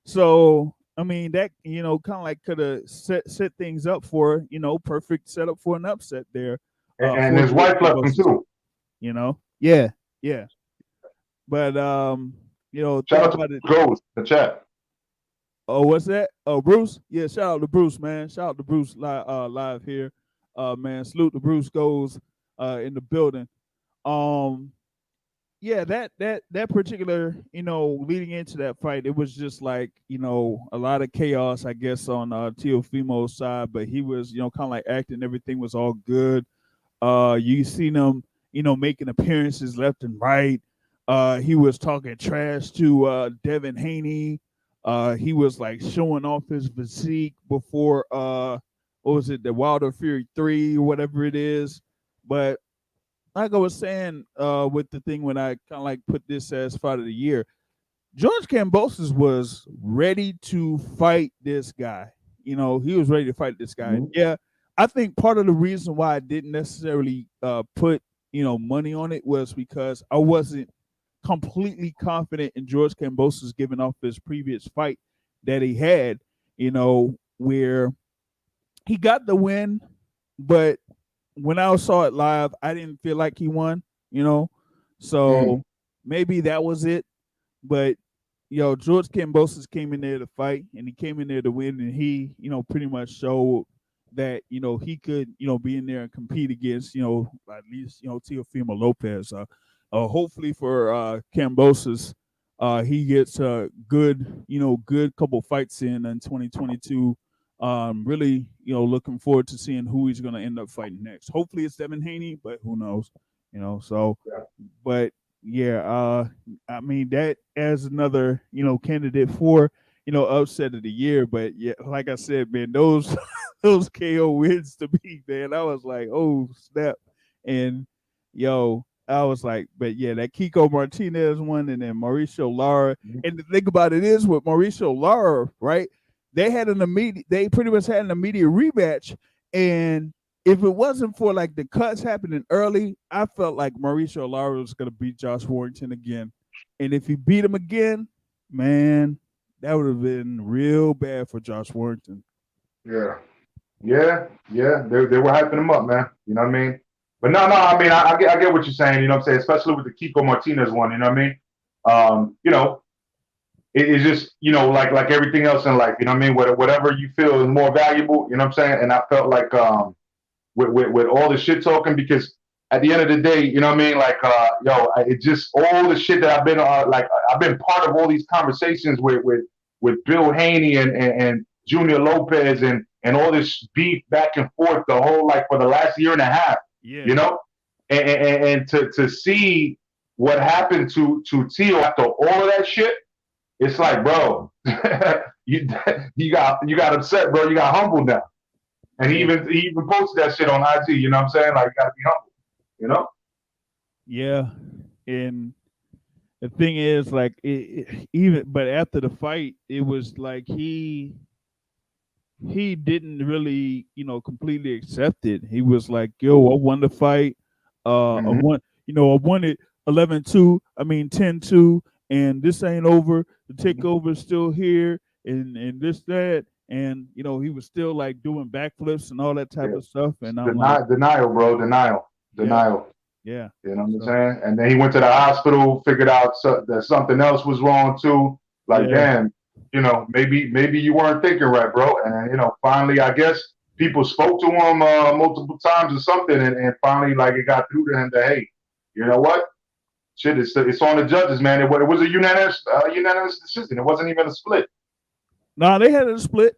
So, that, kind of like could have set things up for, perfect setup for an upset there. And his wife left him too. Yeah. But, shout out to Bruce, the chat. Oh, what's that? Oh, Bruce? Yeah, shout out to Bruce, man. Shout out to Bruce live here. Man, salute to Bruce Goes in the building. Yeah, that particular, leading into that fight, it was just like, a lot of chaos, I guess, on Teofimo's side, but he was, kind of like acting everything was all good. You seen him, making appearances left and right. He was talking trash to Devin Haney. He was like showing off his physique before what was it, the Wilder Fury 3 or whatever it is. But like I was saying, with the thing when I kind of like put this as fight of the year, George Kambosos was ready to fight this guy. He was ready to fight this guy. Mhm. Yeah, I think part of the reason why I didn't necessarily put money on it was because I wasn't completely confident in George Kambosos giving off his previous fight that he had. Where he got the win, but when I saw it live, I didn't feel like he won. Mm. So maybe that was it. But George Kambosos came in there to fight, and he came in there to win, and he, pretty much showed that he could, be in there and compete against, at least Teofimo Lopez. Hopefully for Kambosos, he gets a good couple fights in 2022. Really, looking forward to seeing who he's going to end up fighting next. Hopefully it's Devin Haney, but who knows? So, Yeah. but yeah, I mean that as another candidate for upset of the year. But yeah, like I said, man, those those KO wins to me, man, I was like, oh snap, and I was like, but yeah, that Kiko Martinez one, and then Mauricio Lara. Mhm. And the thing about it is with Mauricio Lara, right? They pretty much had an immediate rematch, and if it wasn't for like the cuts happening early, I felt like Mauricio Lara was going to beat Josh Warrington again. And if he beat him again, man, that would have been real bad for Josh Warrington. Yeah. Yeah. They were hyping him up, man. You know what I mean? But no. I mean, I get what you're saying. You know what I'm saying? Especially with the Kiko Martinez one. You know what I mean? It's just like everything else in life. You know what I mean? Whatever you feel is more valuable. You know what I'm saying? And I felt like with all the shit talking, because at the end of the day, you know what I mean? Like it just all the shit that I've been I've been part of all these conversations with Bill Haney and Junior Lopez and all this beef back and forth the whole like for the last year and a half. Yeah. You know, and to see what happened to Tio after all of that shit, it's like, bro, you got upset, bro. You got humbled now. And he even posted that shit on IG. You know what I'm saying? Like, you gotta be humble. You know? Yeah. And the thing is, like, but after the fight, it was like he didn't really, completely accept it. He was like, yo, I won the fight. Mm-hmm. I won it 11-2. I mean, 10-2. And this ain't over. The takeover is still here. And this, that. And, he was still like doing backflips and all that type of stuff. And I'm like, Denial, bro. Denial. Yeah. You know what I'm saying? And then he went to the hospital, figured out that something else was wrong too. Like, damn, maybe you weren't thinking right, bro. And finally, I guess people spoke to him multiple times or something, and finally, like, it got through to him that, hey, you know what? Shit, it's on the judges, man. It was a unanimous decision. It wasn't even a split. Nah, they had a split.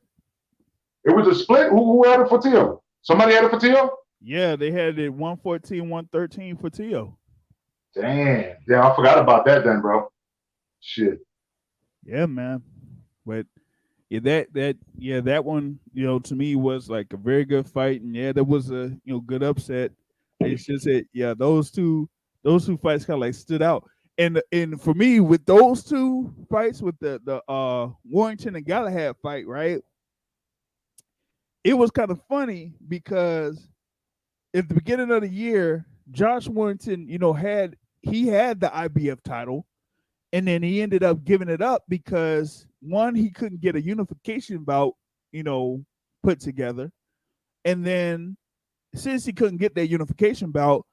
It was a split. Who had it for Tio? Somebody had it for Tio? Yeah, they had it 114, 113 for Tio. Damn, I forgot about that then, bro. Shit. Yeah, man. But yeah, that one, to me was like a very good fight, and yeah, that was a good upset. It's just that those two fights kind of like stood out, and for me with those two fights, with the Warrington and Galahad fight, right? It was kind of funny because at the beginning of the year, Josh Warrington, had the IBF title, and then he ended up giving it up because one, he couldn't get a unification bout, put together, and then since he couldn't get that unification bout,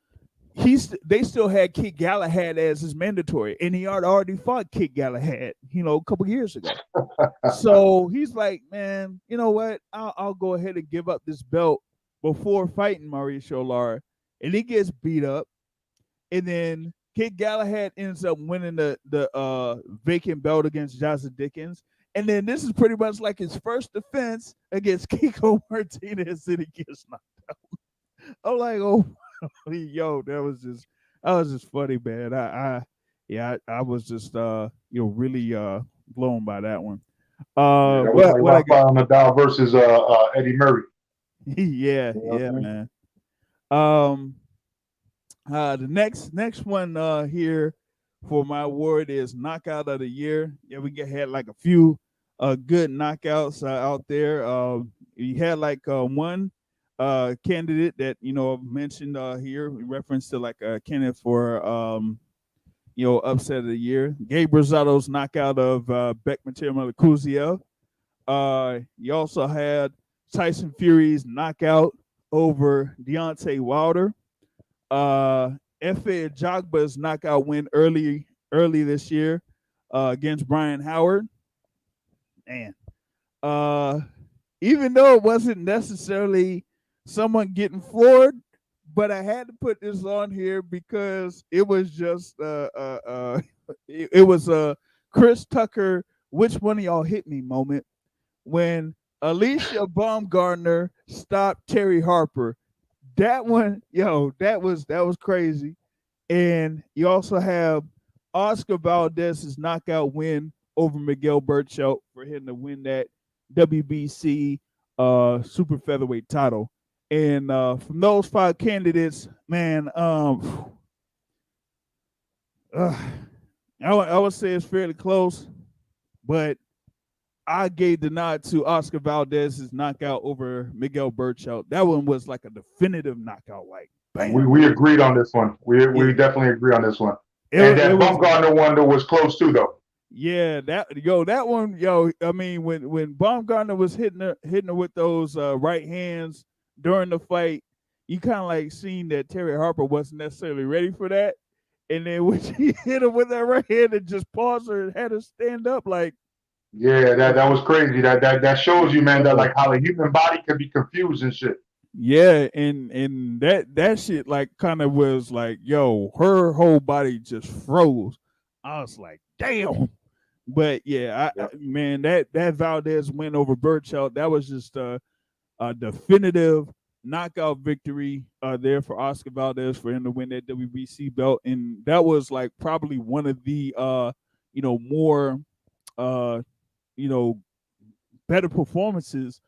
they still had Kid Galahad as his mandatory, and he had already fought Kid Galahad, a couple years ago. So he's like, man, you know what? I'll go ahead and give up this belt before fighting Mauricio Lara, and he gets beat up, and then Kid Galahad ends up winning the vacant belt against Jazza Dickens, and then this is pretty much like his first defense against Kiko Martinez, and he gets knocked out. I'm like, oh, yo, that was just was just funny, man. I was just really blown by that one. Yeah, that was like What I got? Rafael Nadal versus Eddie Murray. Yeah, You know what yeah, I mean? man. Um, the next one here for my award is knockout of the year. Yeah, had like a few good knockouts out there. You had like one candidate that mentioned here in reference to like a candidate for upset of the year. Gabe Rosato's knockout of Bekmatier Kuziev. You also had Tyson Fury's knockout over Deontay Wilder. Efe Jagba's knockout win early this year against Brian Howard. And uh, even though it wasn't necessarily someone getting floored, but I had to put this on here because it was just it was a Chris Tucker, which one of y'all hit me moment when Alicia Baumgartner stopped Terry Harper. That one, that was crazy. And you also have Oscar Valdez's knockout win over Miguel Burchelt for him to win that WBC super featherweight title. And from those five candidates, man, I would say it's fairly close, but I gave the nod to Oscar Valdez's knockout over Miguel Burchelt. That one was like a definitive knockout, like bam. We agreed on this one. We It, definitely agree on this one. And it that was Bumgarner one though was close too, though. yeah, that one, I mean, when Baumgartner was hitting her with those right hands during the fight, you kind of like seen that Terry Harper wasn't necessarily ready for that. And then when she hit her with that right hand and just paused her and had her stand up, like, Yeah, that was crazy. That shows you, man, that oh, like how the human body can be confused and shit. yeah, and that shit like kind of was like, yo, her whole body just froze. I was like, damn. But yeah, Yeah. man, that Valdez win over Burchelt, that was just a definitive knockout victory there for Oscar Valdez for him to win that WBC belt, and that was like probably one of the more uh you know better performances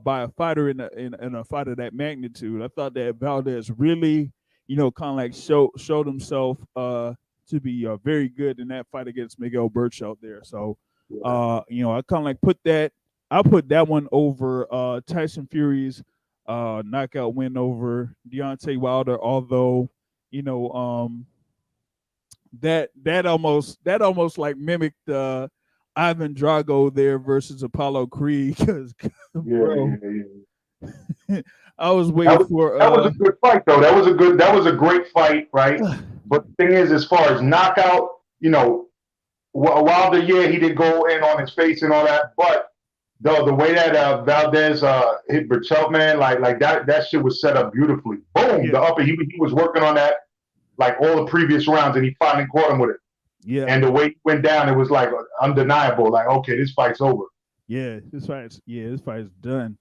by a fighter in a fight of that magnitude. I thought that Valdez really, kind of like showed himself to be very good in that fight against Miguel Burchelt there. So, Yeah. I kind of like I put that one over Tyson Fury's knockout win over Deontay Wilder. Although, you know, that almost like mimicked Ivan Drago there versus Apollo Creed because Yeah, bro, yeah, yeah. I was That waiting was for that was a good fight though. That was a great fight, right? But the thing is, as far as knockout, Wilder, yeah, he did go in on his face and all that, but the way that Valdez hit Burchelt, man, like that shit was set up beautifully. Boom, yeah, the upper. He was working on that like all the previous rounds, and he finally caught him with it. yeah, And the way he went down, it was like undeniable. Like, okay, this fight's over. this fight's done.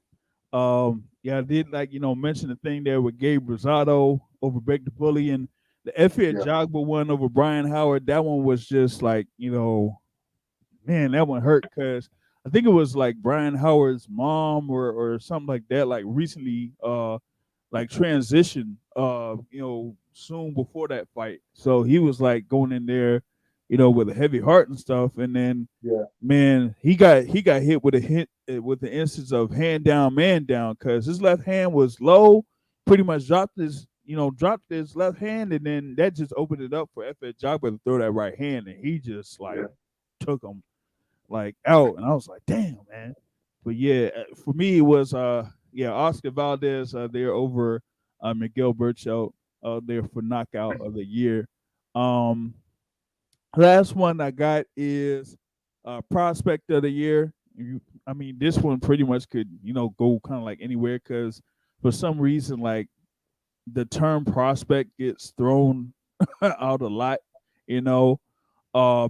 Yeah, I did like mention the thing there with Gabe Rosado over Beck the Bully and the F.A. Yeah, Jogba one over Brian Howard. That one was just like man, that one hurt because I think it was like Brian Howard's mom or something like that. Like recently, like transitioned, soon before that fight. So he was like going in there, with a heavy heart and stuff. And then, yeah, man, he got hit with a hit with the instance of hand down, man down, because his left hand was low, pretty much dropped his left hand, and then that just opened it up for F.A. Jogba to throw that right hand, and he just like yeah. took him like out, and I was like, damn, man. But yeah, for me it was Oscar Valdez there over Miguel Burchelt there for knockout of the year. Um, Last one I got is prospect of the year. I mean, this one pretty much could go kind of like anywhere because for some reason like the term prospect gets thrown out a lot. You know,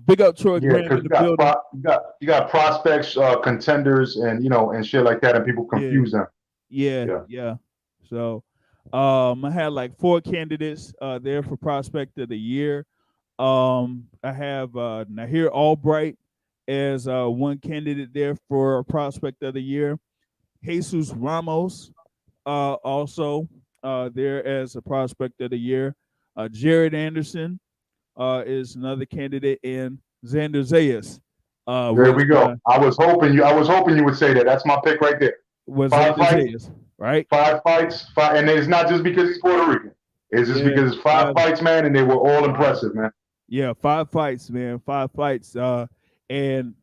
big up Troy Yeah, Graham because in the building. you got prospects, contenders, and and shit like that, and people Yeah, confuse them. yeah, Yeah, yeah. So, I had like 4 candidates there for prospect of the year. I have Nahir Albright as one candidate there for prospect of the year. Jesus Ramos also there as a prospect of the year. Jared Anderson is another candidate, and Xander Zayas There we go. I was hoping you would say that. That's my pick right there. was Five Xander fights, Zayas, right? 5 fights, and it's not just because he's Puerto Rican. It's just Yeah, because it's five five, fights, man, and they were all five. impressive, man. Yeah, 5 fights, man. 5 fights. And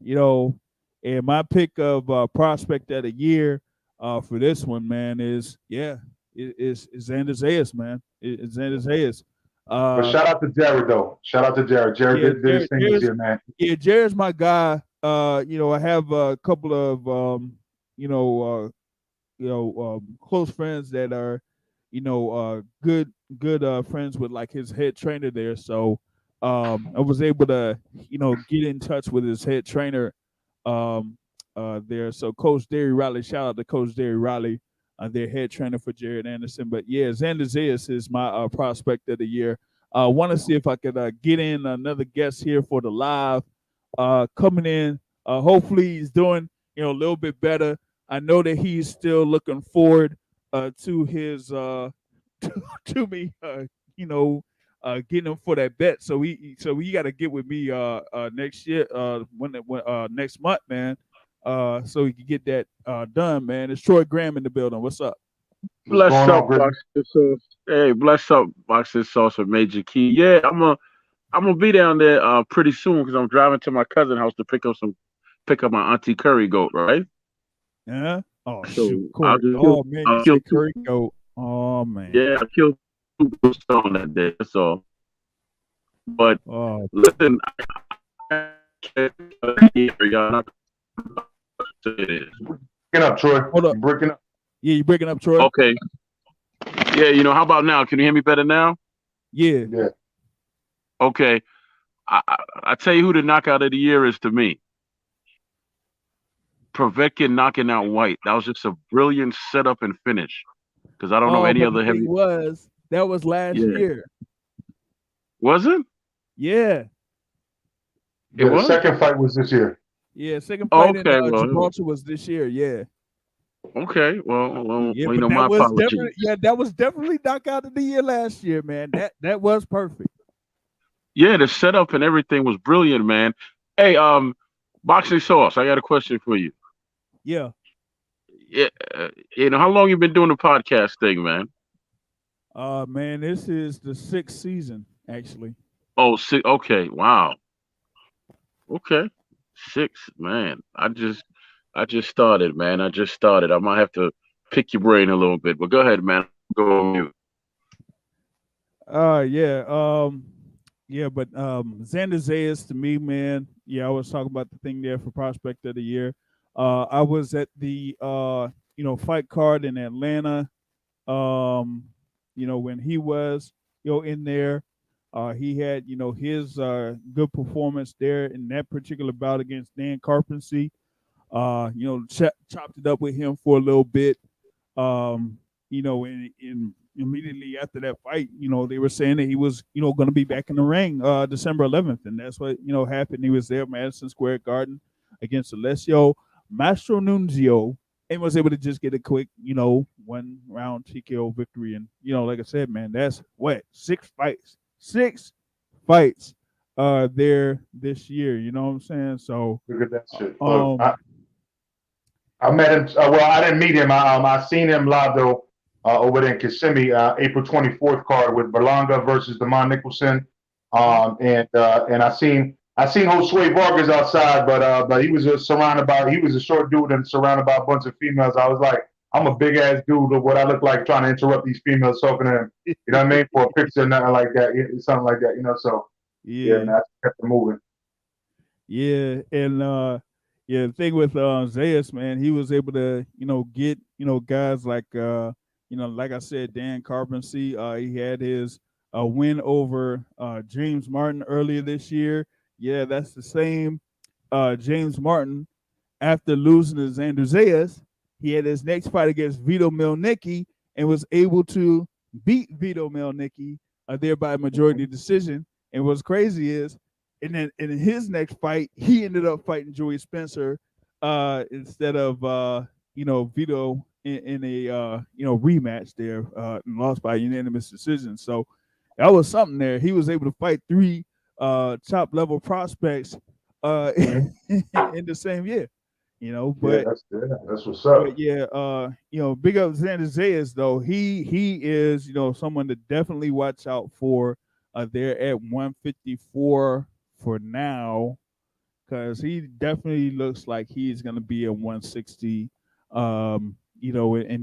and my pick of prospect of the year for this one, man, is is Xander Zayas, man. It's Xander Zayas. But Uh, shout out to Jared though. Shout out to Jared. Jared yeah, did his thing this year, man. Jared's my guy. I have a couple of you know, close friends that are, good friends with like his head trainer there. So I was able to, get in touch with his head trainer there. So Coach Derry Riley, shout out to Coach Derry Riley, their head trainer for Jared Anderson. But yeah, Xander Zayas is my prospect of the year. I want to see if I could get in another guest here for the live coming in. Hopefully he's doing, a little bit better. I know that he's still looking forward to his to me, getting him for that bet. So he got to get with me next year, when next month, man. So he can get that done, man. It's Troy Graham in the building. What's up? What's Bless going up, on, Grizzly? Boxing Sauce. Hey, bless up, Boxing Sauce with Major Key. Yeah, I'm gonna be down there pretty soon because I'm driving to my cousin's house to pick up my auntie curry goat, right? Yeah. Oh So shoot, I'll Corey. just kill, Oh man, you I'll kill said two. Curry goat. Oh man. Yeah, I killed two goats on that day. That's all. But Oh listen, I can't y'all not it is. Breaking up, Troy. hold up. You breaking up. Yeah, you breaking up, Troy? Okay. Yeah, how about now? Can you hear me better now? Yeah. Yeah. Okay. I tell you who the knockout of the year is to me. Povetkin knocking out White. That was just a brilliant setup and finish. Because I don't know Oh, any but the other thing heavy. was that was last Yeah. year. Was it? Yeah. It The was? second fight was this year. Yeah. Second Oh, fight in okay. Well, Gibraltar was this year. Yeah. okay. Well, Yeah, but my apologies. that was definitely knockout of the year last year, man. That was perfect. Yeah, the setup and everything was brilliant, man. Hey, Boxing Sauce, I got a question for you. Yeah. Yeah, how long you been doing the podcast thing, man? Man, this is the 6th season, actually. Oh, okay. Wow. Okay. 6, man. I just started, man. I just started. I might have to pick your brain a little bit, but go ahead, man. Go on mute. Yeah. But Xander Zayas to me, man. Yeah, I was talking about the thing there for prospect of the year. I was at the fight card in Atlanta. When he was in there, he had his good performance there in that particular bout against Dan Carpensy. Chopped it up with him for a little bit. In immediately after that fight, they were saying that he was, going to be back in the ring December 11th, and that's what happened. He was there, Madison Square Garden, against Alessio Mastro Nunzio, and was able to just get a quick, 1-round TKO victory. And like I said, man, that's what 6 fights there this year. You know what I'm saying? So look at that shit. Look, I met him. Well, I didn't meet him. I seen him live though over there in Kissimmee, April 24th card with Berlanga versus Demond Nicholson. And I seen Josue Vargas outside, but he was he was a short dude and surrounded by a bunch of females. I was like, I'm a big ass dude of what I look like trying to interrupt these females talking to him. You know what I mean? For a picture, nothing like that, something like that. So yeah, man, I kept it moving. Yeah, and the thing with Zayas, man, he was able to, get, guys like like I said, Dan Carpensy. He had his win over James Martin earlier this year. Yeah, that's the same James Martin. After losing to Xander Zayas, he had his next fight against Vito Mielnicki and was able to, beat Vito Mielnicki there by majority decision. And what's crazy is, and then in his next fight, he ended up fighting Joey Spencer instead of Vito in a rematch there and lost by unanimous decision. So that was something there. He was able to fight three top level prospects in the same year. But that's what's up. But yeah, big up Xander Zayas though. He is, someone to definitely watch out for. They're at 154 for now, because he definitely looks like he's gonna be at 160. And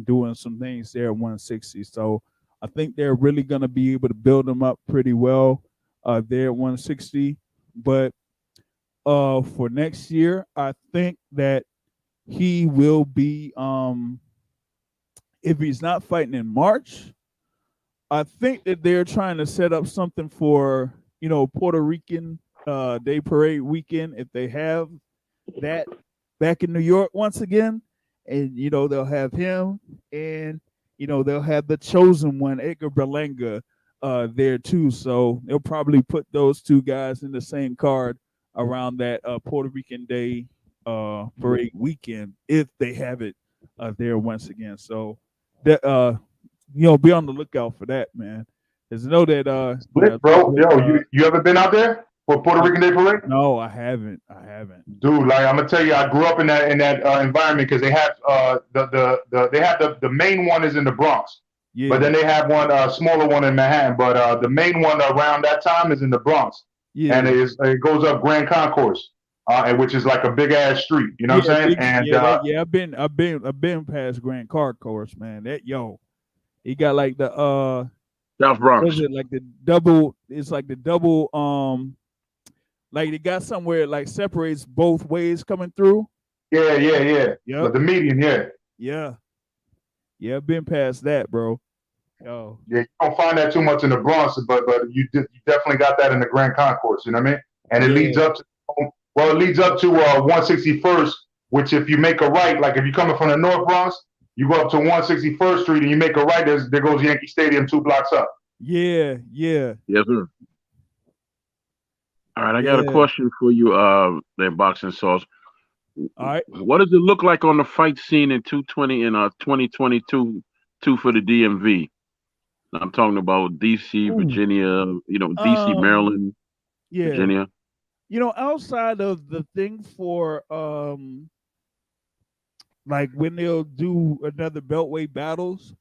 doing some things there at 160. So I think they're really gonna be able to build him up pretty well. There at 160, but for next year, I think that he will be if he's not fighting in March, I think that they're trying to set up something for Puerto Rican Day Parade weekend, if they have that back in New York once again. And they'll have him, and they'll have the chosen one, Edgar Berlanga, there too. So they'll probably put those two guys in the same card around that Puerto Rican Day Parade weekend, if they have it there once again. So that be on the lookout for that, man. Because know that bro, you ever been out there for Puerto Rican Day Parade? No, I haven't. Dude, like I'm gonna tell you, I grew up in that environment, because they have the main one is in the Bronx. Yeah. But then they have one smaller one in Manhattan. But the main one around that time is in the Bronx. Yeah. And it goes up Grand Concourse, and which is like a big ass street. You know what I'm saying? I've been past Grand Concourse, man. He got like the South Bronx. What is it, like the double? It's like the double. Like it got somewhere like separates both ways coming through. Yeah. Yep. But the median, yeah. I've been past that, bro. Yeah, you don't find that too much in the Bronx, but you definitely got that in the Grand Concourse. You know what I mean? And it leads up to 161st, which if you make a right, like if you're coming from the North Bronx, you go up to 161st Street and you make a right. There goes Yankee Stadium 2 blocks up. Yeah. Yes, sir. All right, I got a question for you, there, Boxing Sauce. All right. What does it look like on the fight scene in 2022 for the DMV? I'm talking about DC, Virginia, DC, Maryland, Virginia. Outside of the thing for like when they'll do another Beltway battles,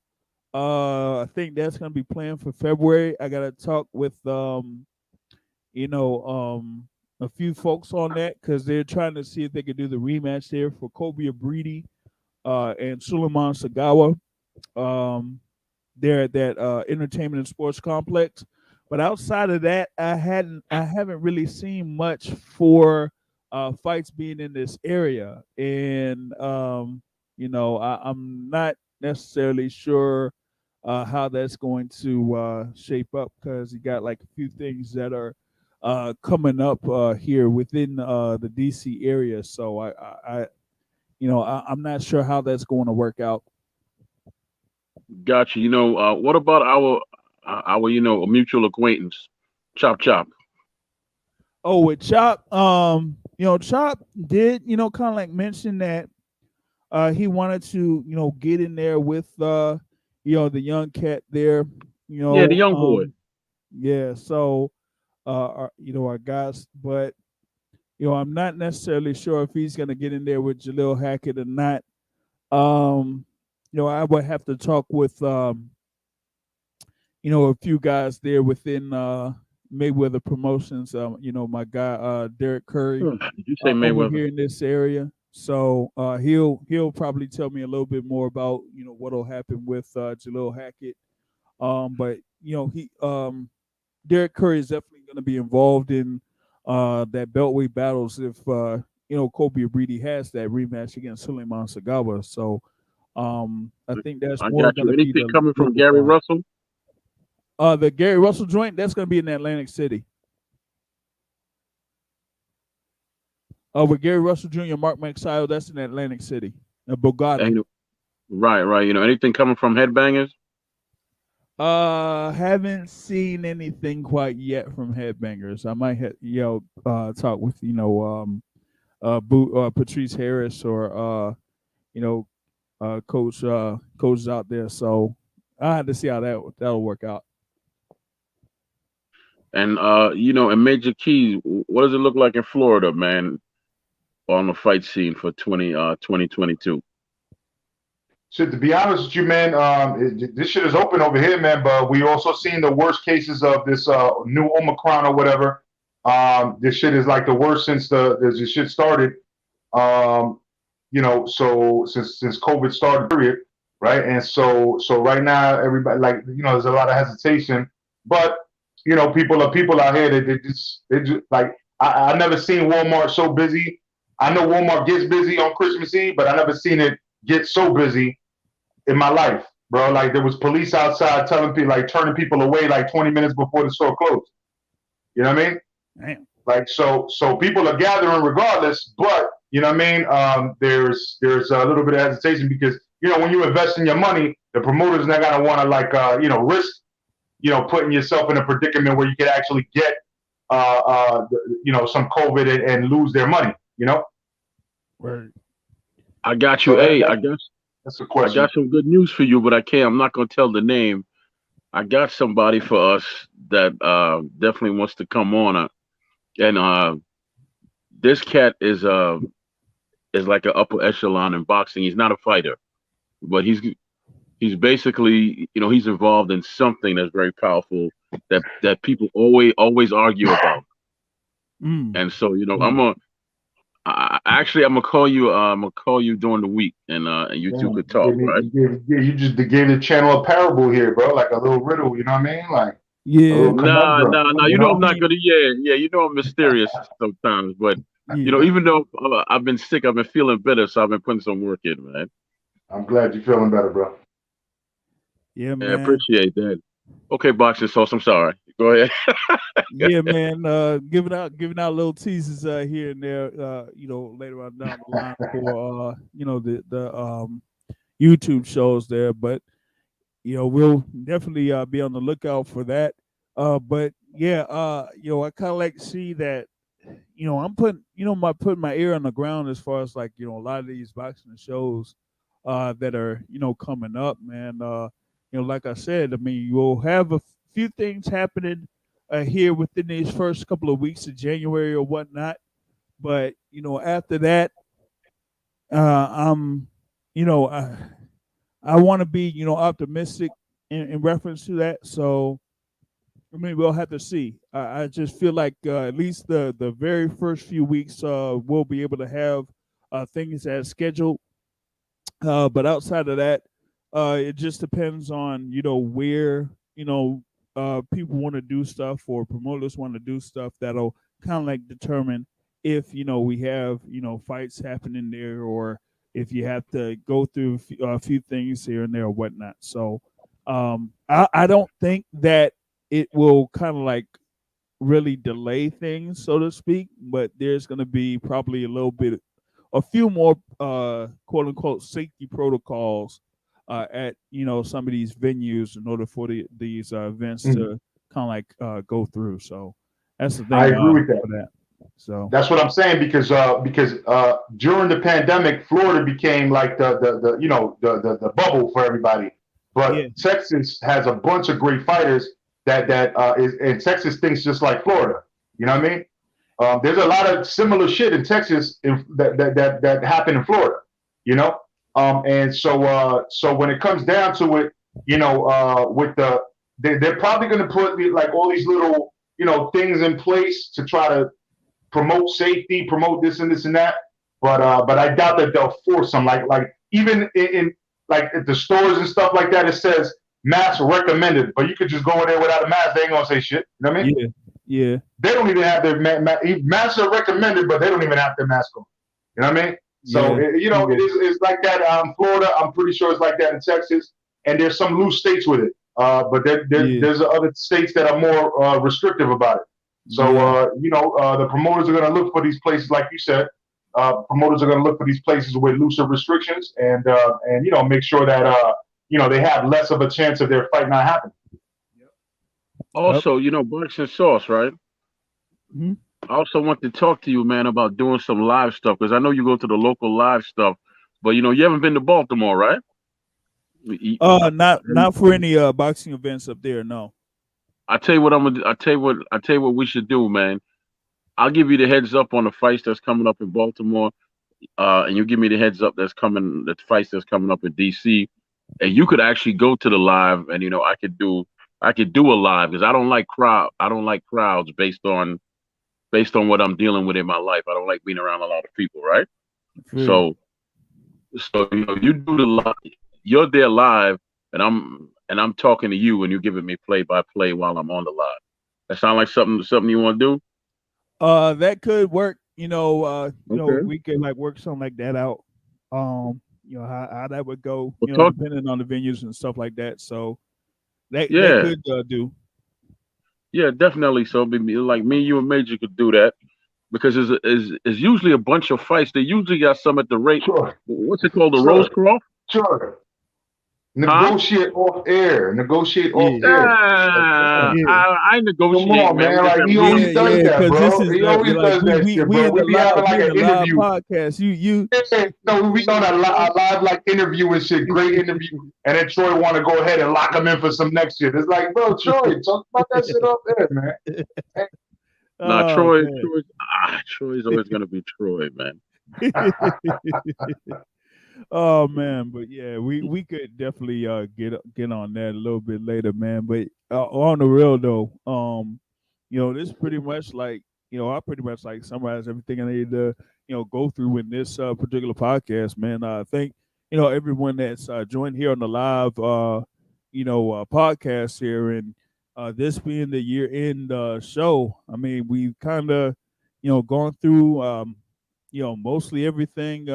I think that's gonna be planned for February. I gotta talk with a few folks on that, because they're trying to see if they could do the rematch there for Kobe Abridi and Suleiman Sagawa. There at that entertainment and sports complex. But outside of that, I haven't really seen much for fights being in this area. And I'm not necessarily sure how that's going to shape up, because you got like a few things that are coming up here within the DC area. So I'm not sure how that's going to work out. Gotcha. What about our mutual acquaintance, Chop Chop? Oh, with Chop, Chop did, kind of like mention that he wanted to, get in there with the young cat there, Yeah, the young boy. Yeah, so our guys, but I'm not necessarily sure if he's gonna get in there with Jalil Hackett or not. I would have to talk with a few guys there within Mayweather Promotions. My guy Derek Curry. Did you say Mayweather? Here in this area, so he'll probably tell me a little bit more about what'll happen with Jalil Hackett. But Derek Curry is definitely going to be involved in that Beltway battles if Kobe Abridi has that rematch against Suleiman Sagawa. So I think that's more going to be anything coming from Gary Russell. The Gary Russell joint, that's going to be in Atlantic City. With Gary Russell Jr., Mark Maxio, that's in Atlantic City. Bogota. Right. Anything coming from Headbangers? Haven't seen anything quite yet from Headbangers. I might talk with Patrice Harris or you know coaches out there. So I had to see how that'll work out. And in Major Keys, what does it look like in Florida, man, on the fight scene for 2022? Shit, to be honest with you, man, this shit is open over here, man. But we also seen the worst cases of this new Omicron or whatever. This shit is like the worst since this shit started. So since COVID started, period, right? And so right now, everybody there's a lot of hesitation, but people out here that they just like I never seen Walmart so busy. I know Walmart gets busy on Christmas Eve, but I never seen it get so busy in my life, bro. Like there was police outside telling people, like turning people away like 20 minutes before the store closed. You know what I mean? Damn. Like so people are gathering regardless, but you know what I mean? There's a little bit of hesitation because when you invest in your money, the promoter's not gonna want to risk putting yourself in a predicament where you could actually get some COVID and lose their money. Right. I got you. So Hey, that's the question. I got some good news for you, but I'm not gonna tell the name. I got somebody for us that definitely wants to come on, and this cat is like an upper echelon in boxing. He's not a fighter, but he's basically he's involved in something that's very powerful that people always argue about. And so I'm gonna call you during the week, and you two could talk, right? You just gave the channel a parable here, bro, like a little riddle. You know what I mean? Like yeah. No. You know I'm not gonna. Yeah. I'm mysterious sometimes, but even though I've been sick, I've been feeling better, so I've been putting some work in, man. I'm glad you're feeling better, bro. Yeah, man. I appreciate that. Okay, boxing sauce. I'm sorry. Go ahead. Yeah, man. Giving out little teases here and there. Later on down the line for the YouTube shows there, but we'll definitely be on the lookout for that. But yeah, I kind of like to see that. I'm putting my ear on the ground as far as like a lot of these boxing shows that are coming up, man. Like I said, I mean, you'll have a few things happening here within these first couple of weeks of January or whatnot, but after that, I'm, I want to be optimistic in reference to that. So, I mean, we'll have to see. I just feel like at least the very first few weeks we'll be able to have things as scheduled. But outside of that, it just depends on where people want to do stuff or promoters want to do stuff that'll kind of like determine if we have fights happening there or if you have to go through a few things here and there or whatnot. So I don't think that it will kind of like really delay things, so to speak, but there's going to be probably a few more quote unquote safety protocols at some of these venues in order for these events to kind of like go through. So that's the thing. I agree with that. So that's what I'm saying because during the pandemic, Florida became like the bubble for everybody. But Texas has a bunch of great fighters and Texas thinks just like Florida. You know what I mean? There's a lot of similar shit in Texas that happened in Florida. And so when it comes down to it, they're probably going to put like all these little things in place to try to promote safety, promote this and this and that. But I doubt that they'll force them. Like even in like at the stores and stuff like that, it says mask recommended, but you could just go in there without a mask. They ain't gonna say shit. You know what I mean? Yeah. They don't even have their masks are recommended, but they don't even have their mask on. You know what I mean? So it's like that. Florida, I'm pretty sure it's like that in Texas, and there's some loose states with it. But there's other states that are more restrictive about it. So the promoters are going to look for these places, like you said. Promoters are going to look for these places with looser restrictions, and make sure that they have less of a chance of their fight not happening. Also, Bucks and Sauce, right? Mhm. I also want to talk to you, man, about doing some live stuff because I know you go to the local live stuff, but you haven't been to Baltimore, right? Not for any boxing events up there. No. I tell you what I'm gonna. I tell you what we should do, man. I'll give you the heads up on the fights that's coming up in Baltimore, and you give me the heads up the fights that's coming up in DC, and you could actually go to the live, and I could do a live because I don't like crowds based on what I'm dealing with in my life. I don't like being around a lot of people, right? So you do the live, you're there live, and I'm talking to you, and you're giving me play by play while I'm on the live. That sound like something you want to do? That could work. Okay. We could like work something like that out. How that would go. Well, talk. Depending on the venues and stuff like that. So that Yeah, could do. yeah, definitely. So like me, you, and Major could do that because it's usually a bunch of fights. They usually got some at the rate. Sure. What's it called? The Sure. Rosecroft? Sure. Huh? Negotiate off air. Negotiate off air. I negotiate, Come on, man. Like he always does that, because bro. this is He always does that we shit, we bro. in We the be having like an interview podcast. No, we on a live like interview and shit. Great interview, and then Troy want to go ahead and lock him in for some next shit. It's like, bro, Troy, talk about that shit off there, man. Nah, Oh, Troy's always gonna be Troy, man. Oh man, but yeah, we could definitely get on that a little bit later, man. But on the real though, this pretty much like I pretty much like summarize everything I need to go through in this particular podcast, man. I think everyone that's joined here on the live podcast here, and this being the year end show. I mean, we've kind of gone through mostly everything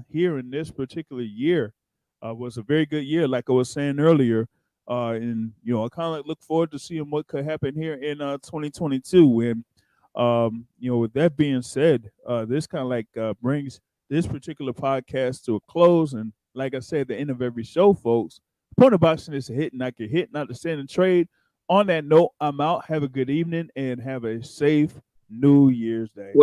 here in this particular year was a very good year, like I was saying earlier. And I kind of look forward to seeing what could happen here in 2022. And with that being said, this kind of like brings this particular podcast to a close. And like I said, at the end of every show, folks, opponent boxing is a hit, and I can hit, not to stand and trade. On that note, I'm out. Have a good evening and have a safe New Year's Day.